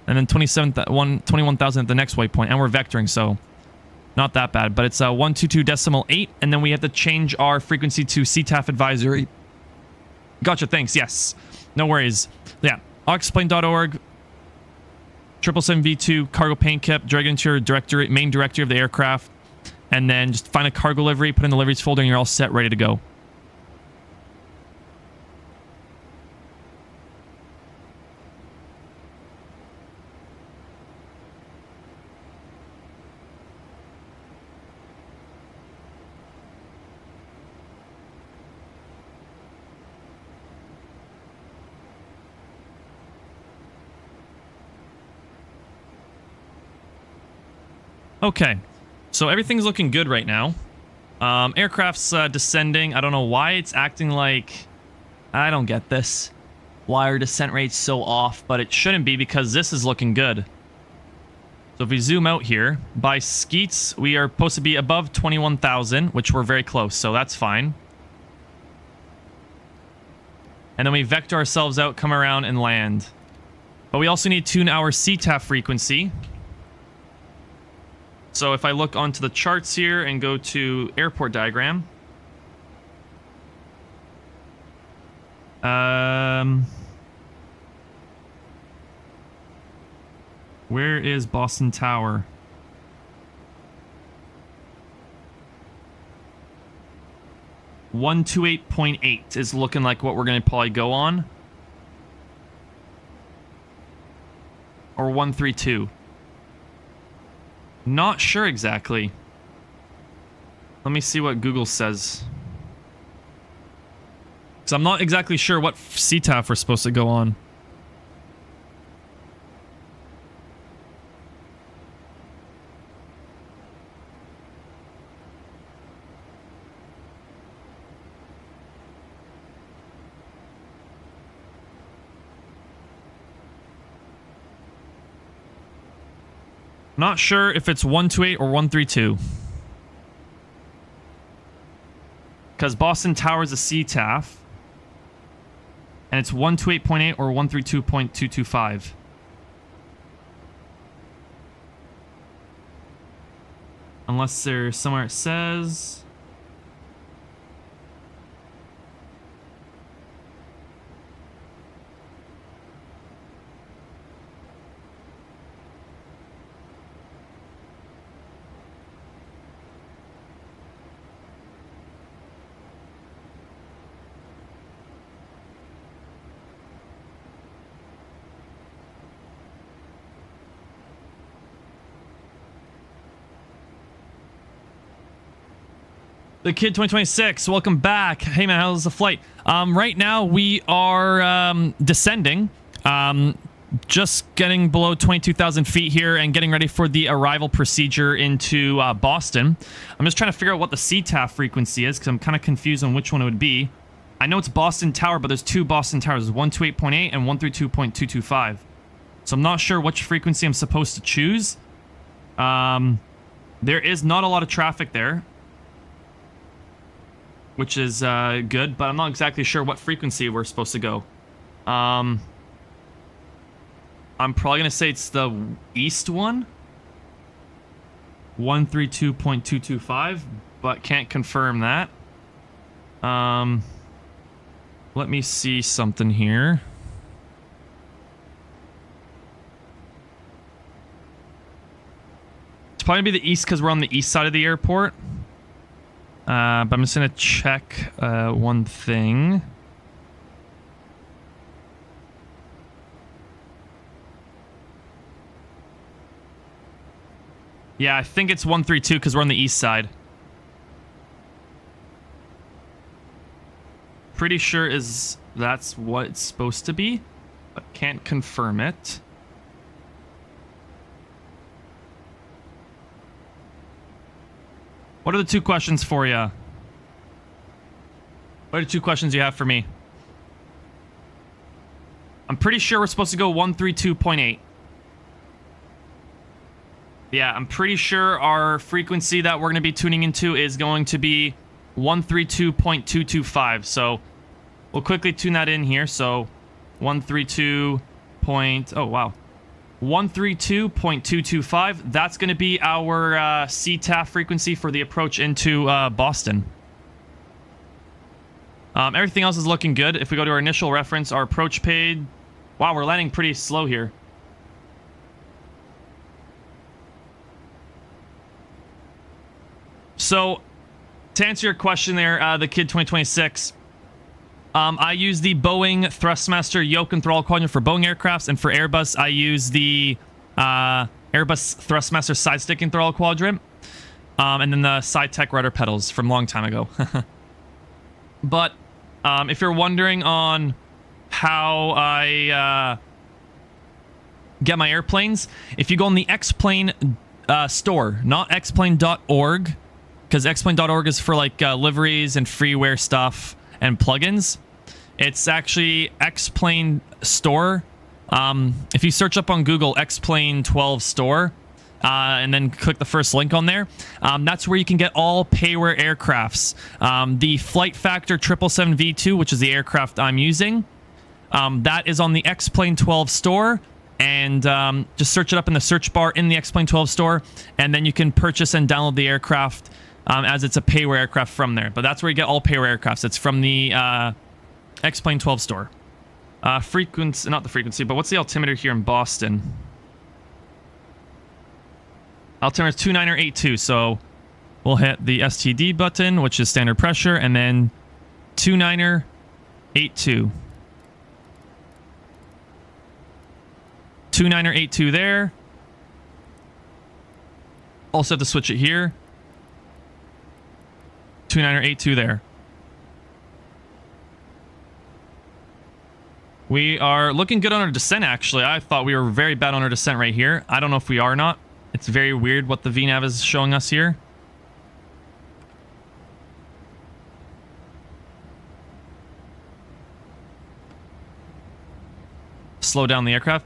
And then 21,000 at the next waypoint, and we're vectoring, so not that bad. But it's 122.8, and then we have to change our frequency to CTAF advisory. Gotcha, thanks. Yes, no worries. Yeah, xplane.org, 777v2 cargo paint kit, drag it into your directory, main directory of the aircraft, and then just find a cargo livery, put it in the liveries folder, and you're all set, ready to go. Okay, so everything's looking good right now. Aircraft's descending. I don't know why it's acting like... I don't get this. Why are descent rates so off? But it shouldn't be, because this is looking good. So if we zoom out here, by skeets, we are supposed to be above 21,000, which we're very close, so that's fine. And then we vector ourselves out, come around, and land. But we also need to tune our CTAF frequency. So if I look onto the charts here and go to airport diagram, where is Boston Tower? .128 is looking like what we're going to probably go on. Or 132. Not sure exactly. Let me see what Google says. So I'm not exactly sure what CTAF we're supposed to go on. Not sure if it's 128 or 132. Because Boston Tower is a CTAF. And it's 128.8 or 132.225. Unless there's somewhere it says... The Kid 2026, welcome back. Hey man, how's the flight? Right now we are descending. Just getting below 22,000 feet here and getting ready for the arrival procedure into Boston. I'm just trying to figure out what the CTAF frequency is because I'm kind of confused on which one it would be. I know it's Boston Tower, but there's two Boston Towers. There's 128.8 and 132.225. So I'm not sure which frequency I'm supposed to choose. There is not a lot of traffic there, which is good, but I'm not exactly sure what frequency we're supposed to go. I'm probably going to say it's the east one. 132.225, but can't confirm that. Let me see something here. It's probably going to be the east because we're on the east side of the airport. But I'm just going to check one thing. Yeah, I think it's 132 because we're on the east side. Pretty sure that's what it's supposed to be, but can't confirm it. What are the two questions for you? What are the two questions you have for me? I'm pretty sure we're supposed to go 132.8. Yeah, I'm pretty sure our frequency that we're going to be tuning into is going to be 132.225. So we'll quickly tune that in here. So 132.225. That's going to be our CTAF frequency for the approach into Boston. Everything else is looking good. If we go to our initial reference, our approach page. Wow, we're landing pretty slow here. So, to answer your question there, the Kid 2026, I use the Boeing Thrustmaster yoke and throttle quadrant for Boeing aircrafts, and for Airbus, I use the Airbus Thrustmaster side sticking throttle quadrant, and then the side tech rudder pedals from a long time ago. But if you're wondering on how I get my airplanes, if you go on the X-Plane store, not xplane.org, because xplane.org is for like liveries and freeware stuff and plugins. It's actually X-Plane store. If you search up on Google X-Plane 12 store and then click the first link on there, that's where you can get all Payware aircrafts. The FlightFactor 777v2, which is the aircraft I'm using, that is on the X-Plane 12 store. And just search it up in the search bar in the X-Plane 12 store, and then you can purchase and download the aircraft as it's a Payware aircraft from there. But that's where you get all Payware aircrafts. It's from the X-Plane 12 store. Frequency, not the frequency, but what's the altimeter here in Boston? Altimeter is 2982, so we'll hit the STD button, which is standard pressure, and then 2982. 2982 there. Also have to switch it here. 2982 there. We are looking good on our descent, actually. I thought we were very bad on our descent right here. I don't know if we are or not. It's very weird what the VNav is showing us here. Slow down the aircraft.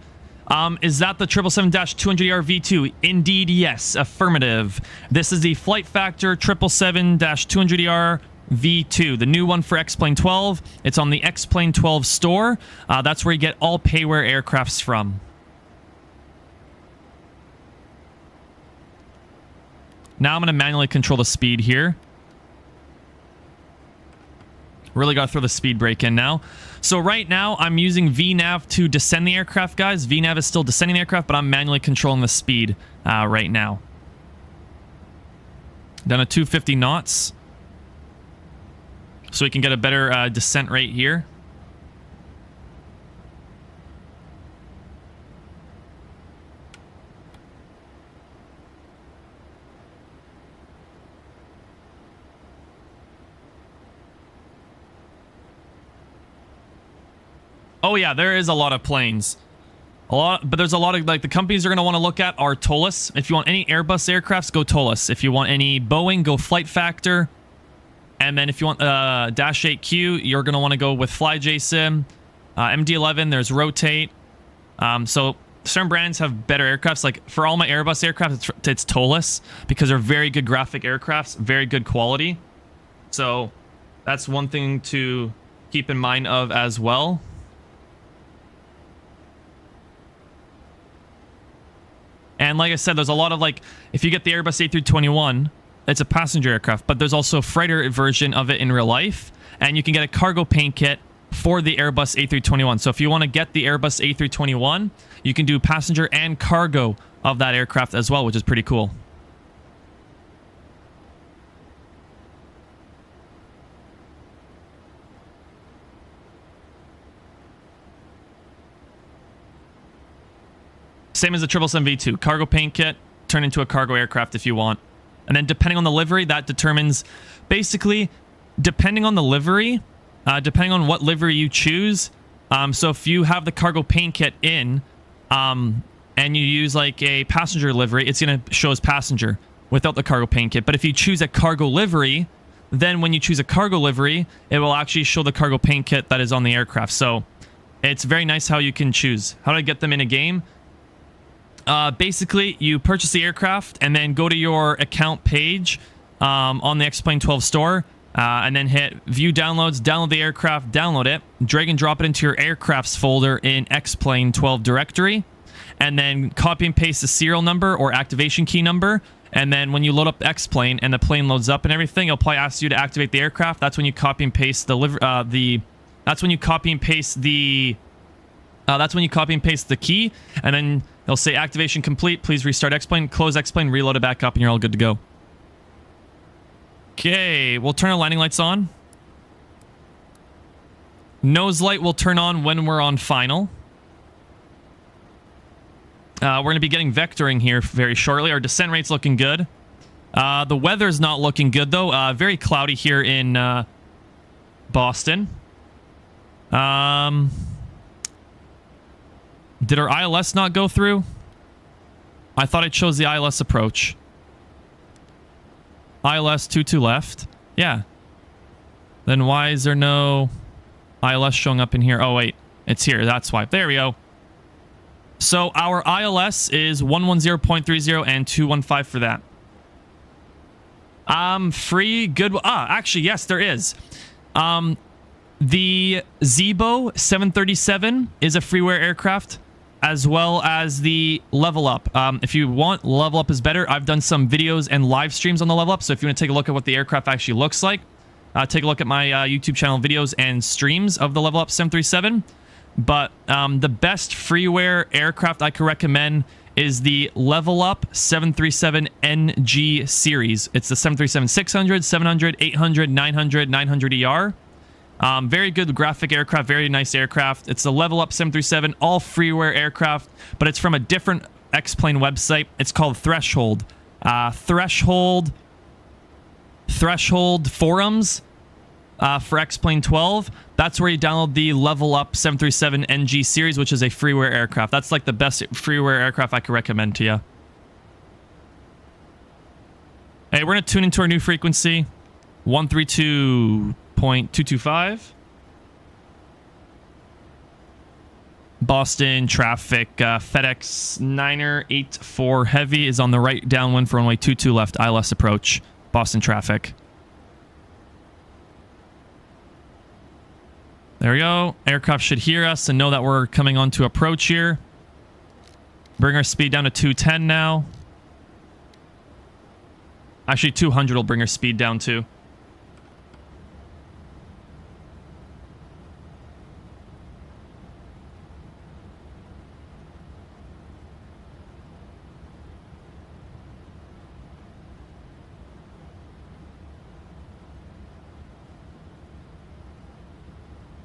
Is that the 777-200ER V2? Indeed, yes. Affirmative. This is the FlightFactor 777-200ER V2, the new one for X-Plane 12. It's on the X-Plane 12 store. That's where you get all Payware aircrafts from. Now I'm going to manually control the speed here. Really got to throw the speed brake in now. So right now, I'm using VNav to descend the aircraft, guys. VNav is still descending the aircraft, but I'm manually controlling the speed right now. Down to 250 knots. So we can get a better descent rate here. Oh yeah, there is a lot of planes. But there's a lot of, like, the companies you're going to want to look at are TOLUS. If you want any Airbus aircrafts, go TOLUS. If you want any Boeing, go FlightFactor. And then if you want Dash 8Q, you're going to want to go with FlyJSim. MD-11, there's Rotate. So certain brands have better aircrafts. Like for all my Airbus aircraft, it's TOLUS because they're very good graphic aircrafts, very good quality. So that's one thing to keep in mind of as well. And like I said, there's a lot of, like, if you get the Airbus A321, it's a passenger aircraft, but there's also a freighter version of it in real life, and you can get a cargo paint kit for the Airbus A321. So if you want to get the Airbus A321, you can do passenger and cargo of that aircraft as well, which is pretty cool. Same as the 777v2. Cargo paint kit, turn into a cargo aircraft if you want. And then depending on the livery, that determines... Basically, depending on the livery, depending on what livery you choose... so if you have the cargo paint kit in, and you use like a passenger livery, it's going to show as passenger without the cargo paint kit. But if you choose a cargo livery, then when you choose a cargo livery, it will actually show the cargo paint kit that is on the aircraft. So it's very nice how you can choose. How do I get them in a game? Basically, you purchase the aircraft and then go to your account page on the X-Plane 12 store, and then hit View Downloads, download the aircraft, download it, drag and drop it into your aircrafts folder in X-Plane 12 directory, and then copy and paste the serial number or activation key number. And then when you load up X-Plane and the plane loads up and everything, it'll probably ask you to activate the aircraft. That's when you copy and paste that's when you copy and paste the key, and then it'll say activation complete. Please restart X-Plane, close X-Plane, reload it back up, and you're all good to go. Okay, we'll turn our landing lights on. Nose light will turn on when we're on final. We're going to be getting vectoring here very shortly. Our descent rate's looking good. The weather's not looking good, though. Very cloudy here in Boston. Did our ILS not go through? I thought it chose the ILS approach. ILS 22 left. Yeah. Then why is there no ILS showing up in here? Oh, wait. It's here. That's why. There we go. So our ILS is 110.30 and 215 for that. Free good. Actually, yes, there is. The Zibo 737 is a freeware aircraft, as well as the Level Up. If you want, Level Up is better. I've done some videos and live streams on the Level Up, so if you want to take a look at what the aircraft actually looks like, take a look at my YouTube channel videos and streams of the Level Up 737. But the best freeware aircraft I could recommend is the Level Up 737NG series. It's the 737-600, 700, 800, 900, 900ER. Very good graphic aircraft, very nice aircraft. It's the Level Up 737, all freeware aircraft, but it's from a different X-Plane website. It's called Threshold. Threshold forums for X-Plane 12. That's where you download the Level Up 737NG series, which is a freeware aircraft. That's like the best freeware aircraft I could recommend to you. Hey, we're going to tune into our new frequency, 132.225. Boston traffic, FedEx 9er84 Heavy is on the right downwind for runway 22 left, ILS approach, Boston traffic. There we go. Aircraft should hear us and know that we're coming on to approach here. Bring our speed down to 210 now. Actually, 200 will bring our speed down too.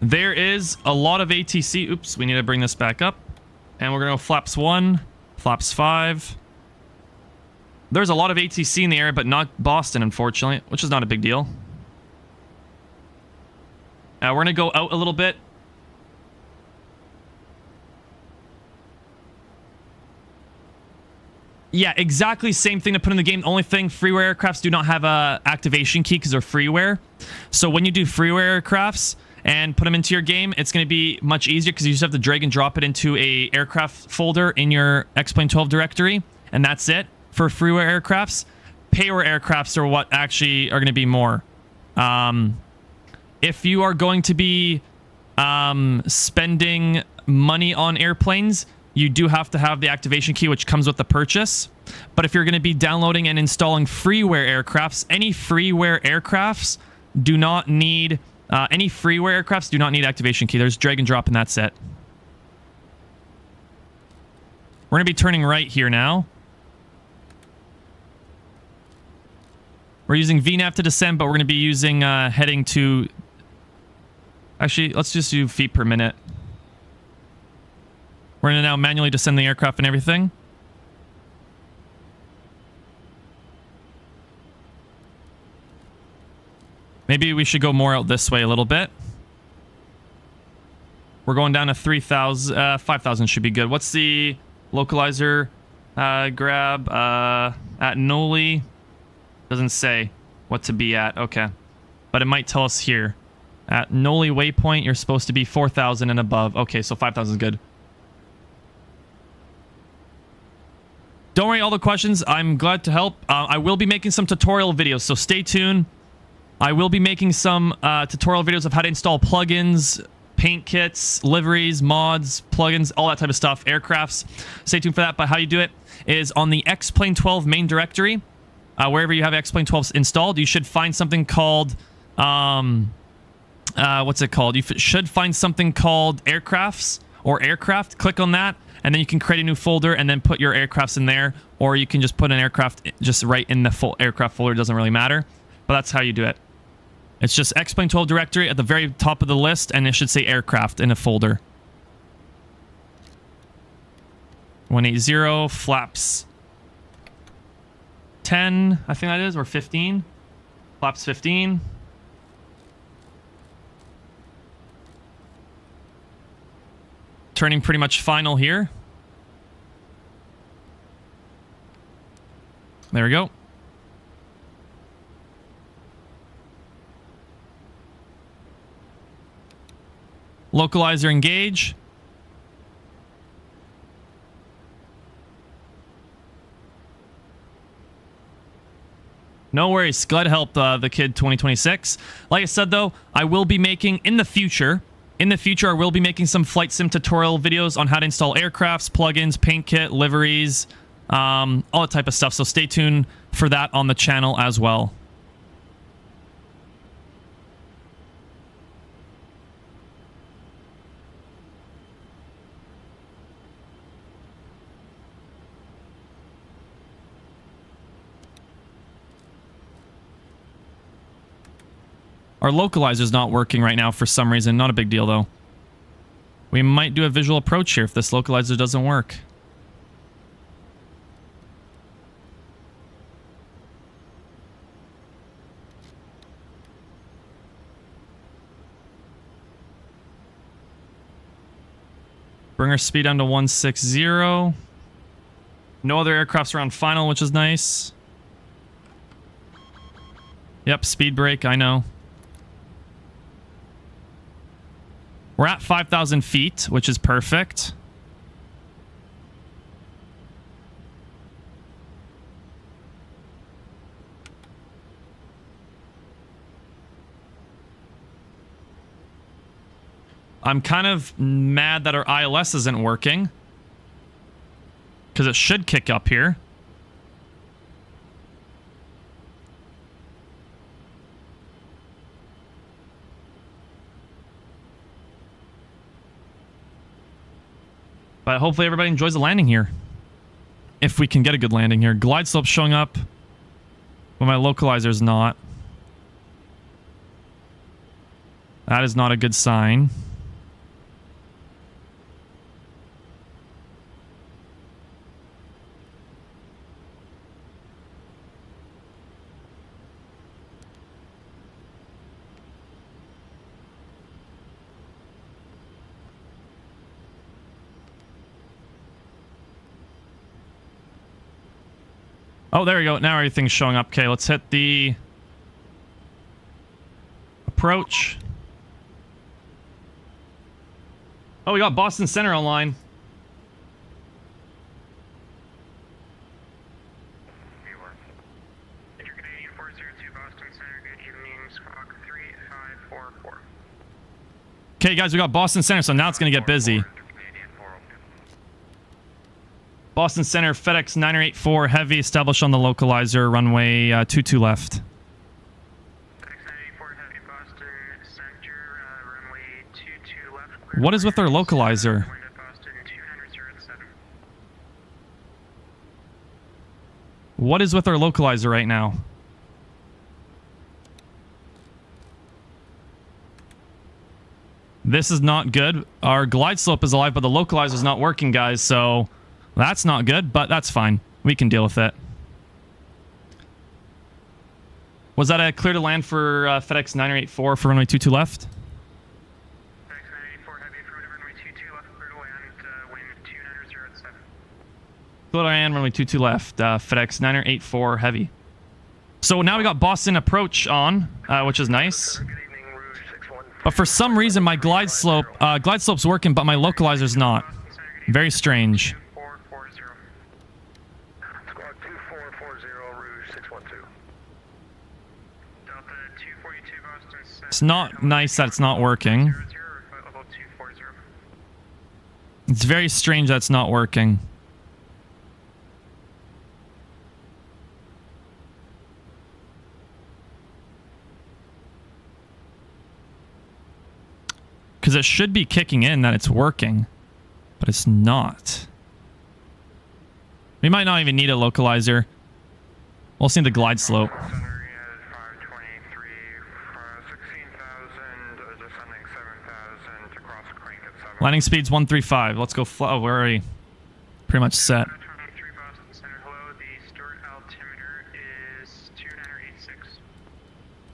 There is a lot of ATC. Oops, we need to bring this back up. And we're going to go flaps 1, flaps 5. There's a lot of ATC in the air, but not Boston, unfortunately, which is not a big deal. We're going to go out a little bit. Yeah, exactly same thing to put in the game. The only thing, freeware aircrafts do not have a activation key because they're freeware. So when you do freeware aircrafts and put them into your game, it's going to be much easier because you just have to drag and drop it into a aircraft folder in your X-Plane 12 directory, and that's it for freeware aircrafts. Payware aircrafts are what actually are going to be more. If you are going to be spending money on airplanes, you do have to have the activation key, which comes with the purchase. But if you're going to be downloading and installing freeware aircrafts, any freeware aircrafts do not need activation key. There's drag and drop, and that's it. We're going to be turning right here now. We're using VNAV to descend, but we're going to be using heading to... Actually, let's just do feet per minute. We're going to now manually descend the aircraft and everything. Maybe we should go more out this way a little bit. We're going down to 3,000. 5,000 should be good. What's the localizer grab? At Noli. Doesn't say what to be at. Okay. But it might tell us here. At Noli waypoint, you're supposed to be 4,000 and above. Okay, so 5,000 is good. Don't worry, all the questions. I'm glad to help. I will be making some tutorial videos, so stay tuned. I will be making some tutorial videos of how to install plugins, paint kits, liveries, mods, plugins, all that type of stuff, aircrafts. Stay tuned for that. But how you do it is on the X-Plane 12 main directory. Wherever you have X-Plane 12 installed, you should find something called... what's it called? You should find something called aircrafts or aircraft. Click on that, and then you can create a new folder and then put your aircrafts in there, or you can just put an aircraft just right in the full aircraft folder. It doesn't really matter, but that's how you do it. It's just X-Plane 12 directory at the very top of the list, and it should say aircraft in a folder. 180 flaps 10, I think that is, or 15. Flaps 15. Turning pretty much final here. There we go. Localizer engage. No worries. Glad to help the kid 2026. Like I said, though, I will be making in the future, I will be making some flight sim tutorial videos on how to install aircrafts, plugins, paint kit, liveries, all that type of stuff. So stay tuned for that on the channel as well. Our localizer's not working right now for some reason. Not a big deal, though. We might do a visual approach here if this localizer doesn't work. Bring our speed down to 160. No other aircrafts around final, which is nice. Yep, speed brake, I know. We're at 5,000 feet, which is perfect. I'm kind of mad that our ILS isn't working, because it should kick up here. But hopefully everybody enjoys the landing here. If we can get a good landing here. Glide slope showing up, but my localizer's not. That is not a good sign. Oh, there we go. Now everything's showing up. Okay, let's hit the approach. Oh, we got Boston Center online. Intercanadian 402 Boston Center, good evening, squawk 3544. Okay, guys, we got Boston Center, so now it's going to get busy. Boston Center, FedEx 984 Heavy, established on the localizer, runway 22 left. FedEx 984 Heavy, Boston Center, runway 22 left. What is with our localizer? Boston 200.07. What is with our localizer right now? This is not good. Our glide slope is alive, but the localizer is not working, guys, so that's not good, but that's fine. We can deal with it. Was that a clear to land for FedEx 984 for runway 22 left? FedEx 984 Heavy, affirmative, runway 22 left, clear to land, wind 200.07. Clear to land, runway 22 left, FedEx 984 Heavy. So now we got Boston approach on, which is nice. Good evening, Rouge 61. But for some reason, my glide slope's working, but my localizer's not. Very strange. 2440. Squawk 2440, Rouge 612. Delta 242 Boston Center. It's not nice that it's not working. 00 or flight level 240. It's very strange that it's not working. Because it should be kicking in that it's working, but it's not. We might not even need a localizer. We'll see the glide slope. Center is 523, 16,000, descending 7,000 to cross crank at 7. Landing speed's 135. Let's go. Oh, we're already pretty much set. 23 Boston Center, hello. The stored altimeter is 2986.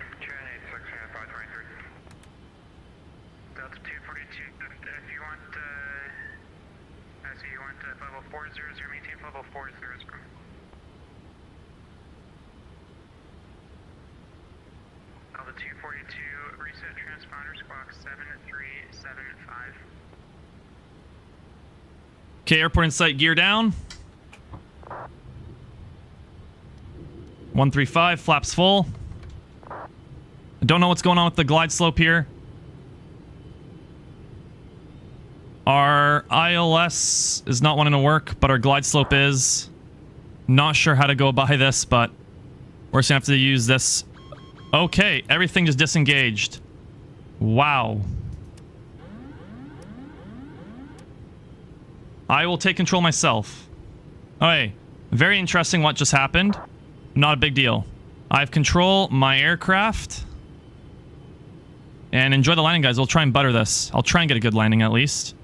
286, 523. Delta 242. If you want, so you want level 400, maintain level 400. Delta 242, reset transponder, squawk 7375. Okay, airport in sight, gear down. 135, flaps full. I don't know what's going on with the glide slope here. Our ILS is not wanting to work, but our glide slope is. Not sure how to go by this, but we're just gonna have to use this. Okay, everything just disengaged. Wow. I will take control myself. Okay, very interesting what just happened. Not a big deal. I have control my aircraft. And enjoy the landing, guys. We'll try and butter this. I'll try and get a good landing at least.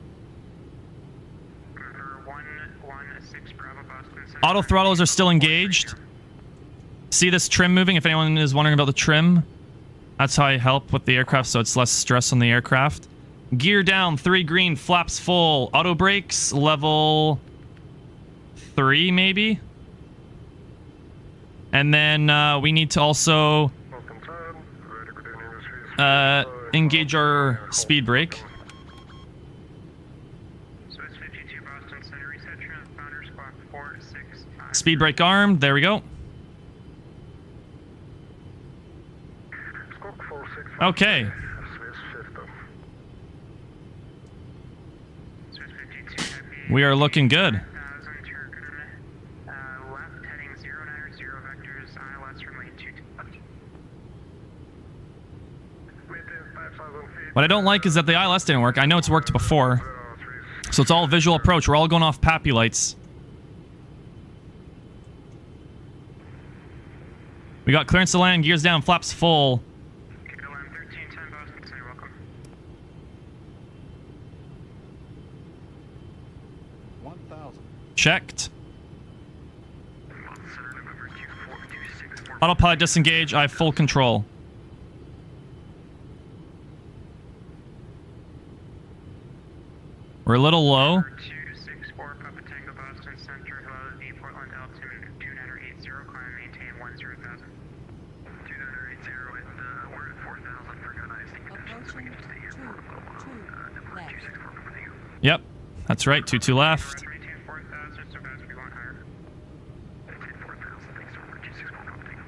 Auto throttles are still engaged. See this trim moving? If anyone is wondering about the trim, that's how I help with the aircraft, so it's less stress on the aircraft. Gear down, 3 green, flaps full. Auto brakes, level 3 maybe. And then we need to also engage our speed brake. So it's 52 Boston Center, reset transponder, squawk 465. Speed brake armed. There we go. Squawk 465. Okay. So it's 52 heavy. We are looking good. 5,000 turn, left heading 090 vectors, ILS runway 22 left. What I don't like is that the ILS didn't work. I know it's worked before. So it's all visual approach. We're all going off PAPI lights. We got clearance to land, gears down, flaps full. KLM 1310 Boston Center, welcome. 1,000. Checked. Boston Center, November 24264. Autopilot disengage. I have full control. We're a little low. 264 Papa Tango Boston Center, hello, the Portland altimeter 2980. 10,000. 2980 and we're at 4,000 for gun icing. Approaching 2 left. Yep, that's right. 22 left. 22, 4,000, so guys, we're going higher. 4,000, thanks so much. 264 coming.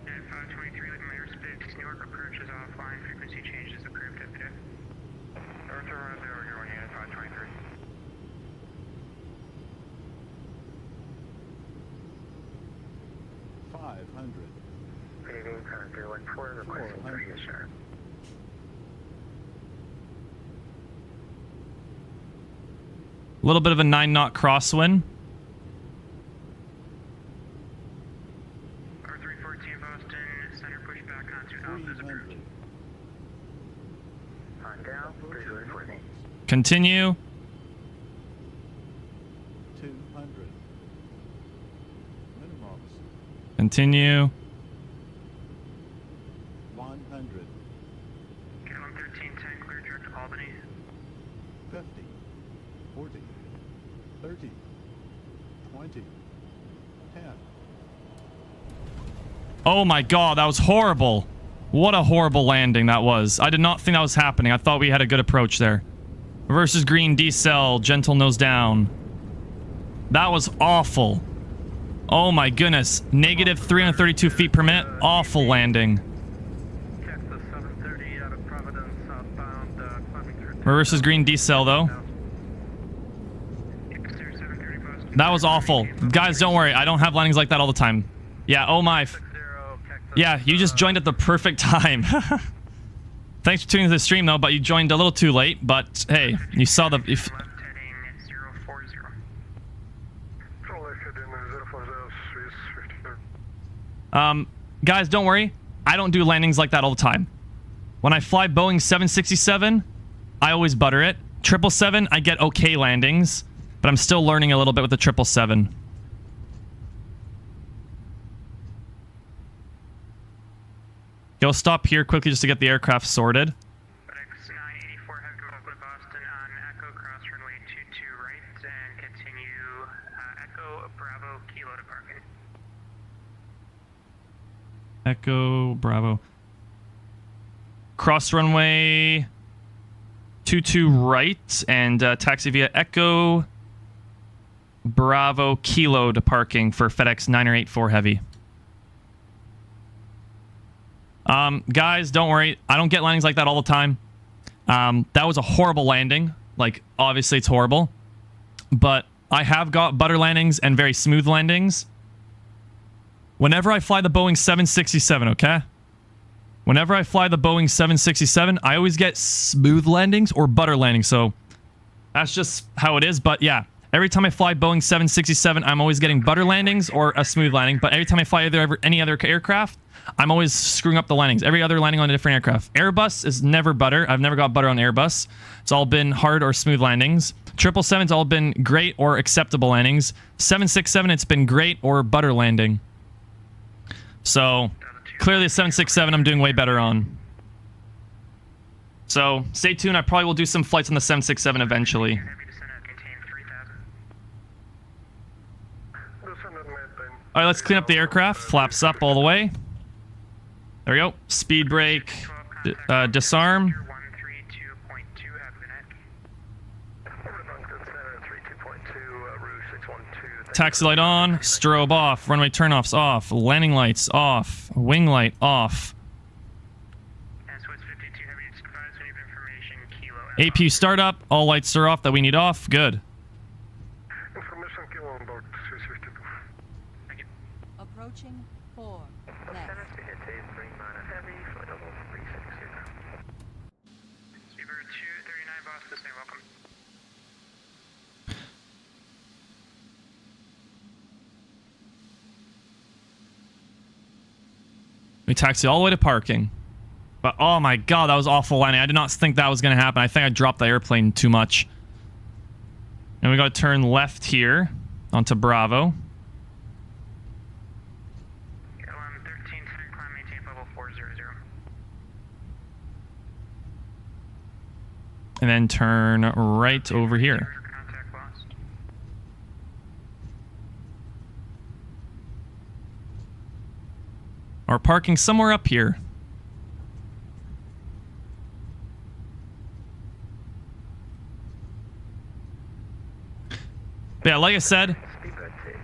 At 523, leaving my airspace. New York approach is offline. Frequency change is approved. FedEx. North around 0, you're on unit 523. 500. Paving, current 014, requesting 400. three sharp. A little bit of a 9-knot crosswind. R314 Boston, center pushback onto Alpha is 300. approved. On down, 314. Continue. 200. Minimums. Continue. 100. Callum 1310, clear direct to Albany. 50. 40. 30. 20. 10. Oh my god, that was horrible. What a horrible landing that was. I did not think that was happening. I thought we had a good approach there. Versus green decel, gentle nose down. That was awful. Oh my goodness. Negative 332 feet per minute. Awful landing. Texas 730 out of Providence, southbound, climbing through. Versus green decel though. Corsair 730 Boston. That was awful. Guys, don't worry. I don't have landings like that all the time. Yeah, oh my. Yeah, you just joined at the perfect time. Thanks for tuning into the stream though, but you joined a little too late. But hey, you saw the... If, Left heading 040. guys, don't worry. I don't do landings like that all the time. When I fly Boeing 767, I always butter it. 777, I get okay landings, but I'm still learning a little bit with the 777. You'll stop here quickly just to get the aircraft sorted. FedEx 984 have come up with Boston on Echo cross runway 22 right and continue Echo Bravo Kilo to parking. Echo, Bravo. Cross runway 22 right and taxi via Echo, Bravo, Kilo to parking for FedEx 984 Heavy. Guys, don't worry. I don't get landings like that all the time. That was a horrible landing. Like, obviously it's horrible. But I have got butter landings and very smooth landings. Whenever I fly the Boeing 767, okay? Whenever I fly the Boeing 767, I always get smooth landings or butter landings. So that's just how it is. But yeah, every time I fly Boeing 767, I'm always getting butter landings or a smooth landing. But every time I fly any other aircraft, I'm always screwing up the landings. Every other landing on a different aircraft. Airbus is never butter. I've never got butter on Airbus. It's all been hard or smooth landings. 777's all been great or acceptable landings. 767, it's been great or butter landing. So clearly the 767 I'm doing way better on. So stay tuned. I probably will do some flights on the 767 eventually. Heavy descent out contain 3,000. All right, let's clean up the aircraft. Flaps up all the way. There we go. Speed brake. Disarm. 132.2, have a good night. Taxi light on. Strobe off. Runway turnoffs off. Landing lights off. Wing light off. And so it's 52 heavy, just advise when you have information, Kilo. APU startup. All lights are off that we need off. Good. Information Kilo on board 352. Thank you. Approaching 4 left. Speedbird 239 boss, this way, welcome. We taxi all the way to parking. But oh my god, that was awful landing. I did not think that was going to happen. I think I dropped the airplane too much. And we got to turn left here onto Bravo. 1310, climb, maintain level 400. And then turn right over here. Contact lost. Or parking somewhere up here. But yeah, like I said,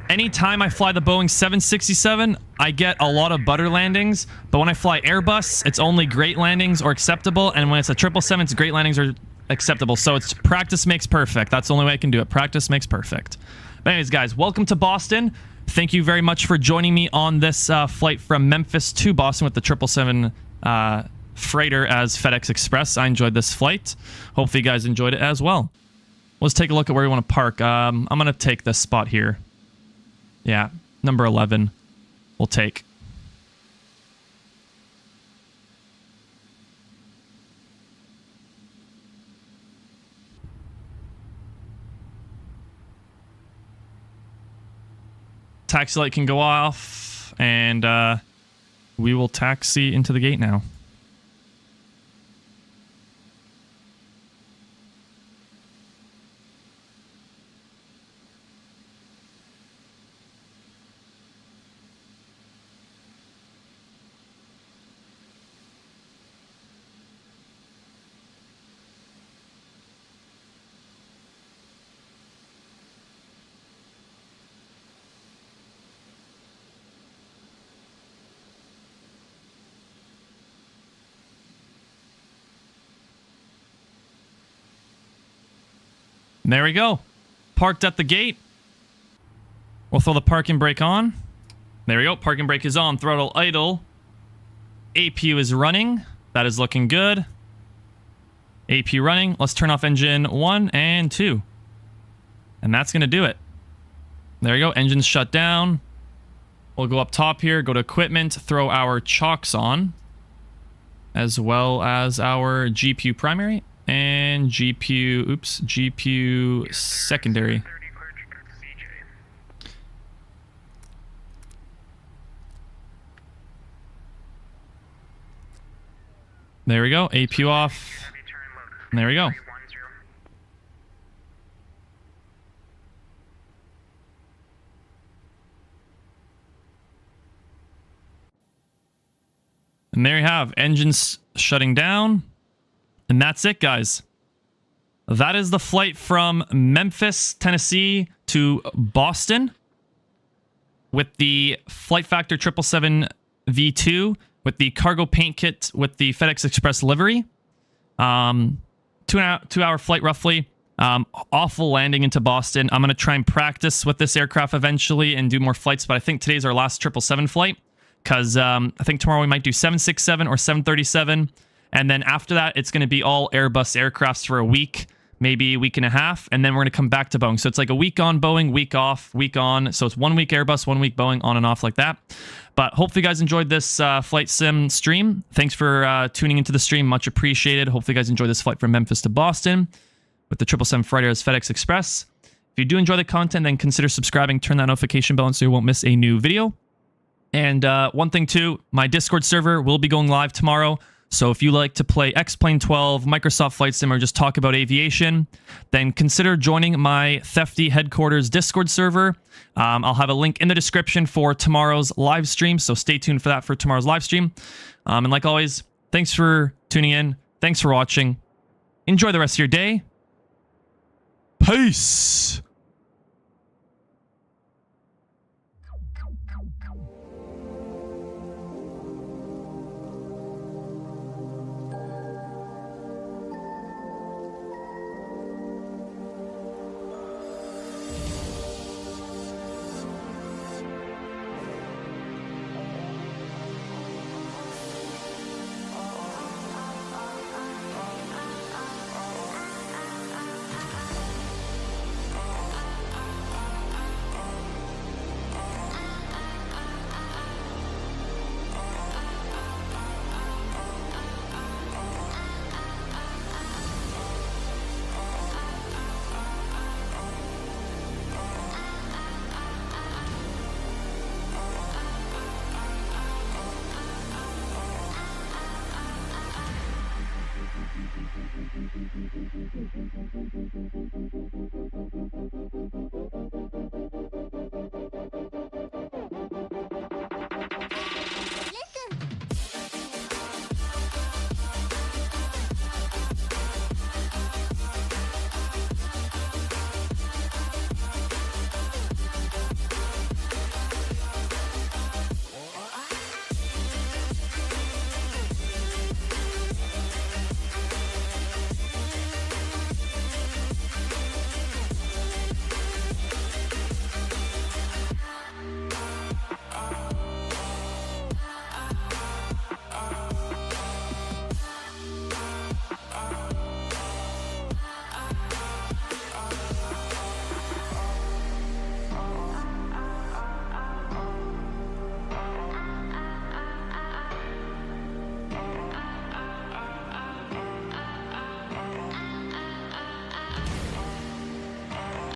anytime I fly the Boeing 767, I get a lot of butter landings. But when I fly Airbus, it's only great landings or acceptable. And when it's a 777, it's great landings or acceptable. So it's practice makes perfect. That's the only way I can do it. Practice makes perfect. But anyways, guys, welcome to Boston. Thank you very much for joining me on this flight from Memphis to Boston with the 777 freighter as FedEx Express. I enjoyed this flight. Hopefully you guys enjoyed it as well. Let's take a look at where we want to park. I'm going to take this spot here. Yeah, number 11 we'll take. Taxi light can go off, and we will taxi into the gate now. There we go. Parked at the gate. We'll throw the parking brake on. There we go. Parking brake is on. Throttle idle. APU is running. That is looking good. APU running. Let's turn off engine 1 and 2. And that's going to do it. There we go. Engine's shut down. We'll go up top here. Go to equipment. Throw our chocks on. As well as our GPU primary. And GPU secondary. There we go. APU off. There we go. And there you have engines shutting down. And that's it, guys. That is the flight from Memphis, Tennessee to Boston with the FlightFactor 777v2 with the cargo paint kit with the FedEx Express livery. 2-hour flight roughly. Awful landing into Boston. I'm going to try and practice with this aircraft eventually and do more flights, but I think today's our last 777 flight because I think tomorrow we might do 767 or 737. And then after that, it's going to be all Airbus aircrafts for a week, maybe a week and a half. And then we're going to come back to Boeing. So it's like a week on Boeing, week off, week on. So it's 1 week Airbus, 1 week Boeing, on and off like that. But hopefully you guys enjoyed this flight sim stream. Thanks for tuning into the stream. Much appreciated. Hopefully you guys enjoyed this flight from Memphis to Boston with the 777 freighter as FedEx Express. If you do enjoy the content, then consider subscribing. Turn that notification bell on so you won't miss a new video. And one thing too, my Discord server will be going live tomorrow. So if you like to play X-Plane 12, Microsoft Flight Sim, or just talk about aviation, then consider joining my TheftE headquarters Discord server. I'll have a link in the description for tomorrow's live stream, so stay tuned for that for tomorrow's live stream. And like always, thanks for tuning in. Thanks for watching. Enjoy the rest of your day. Peace!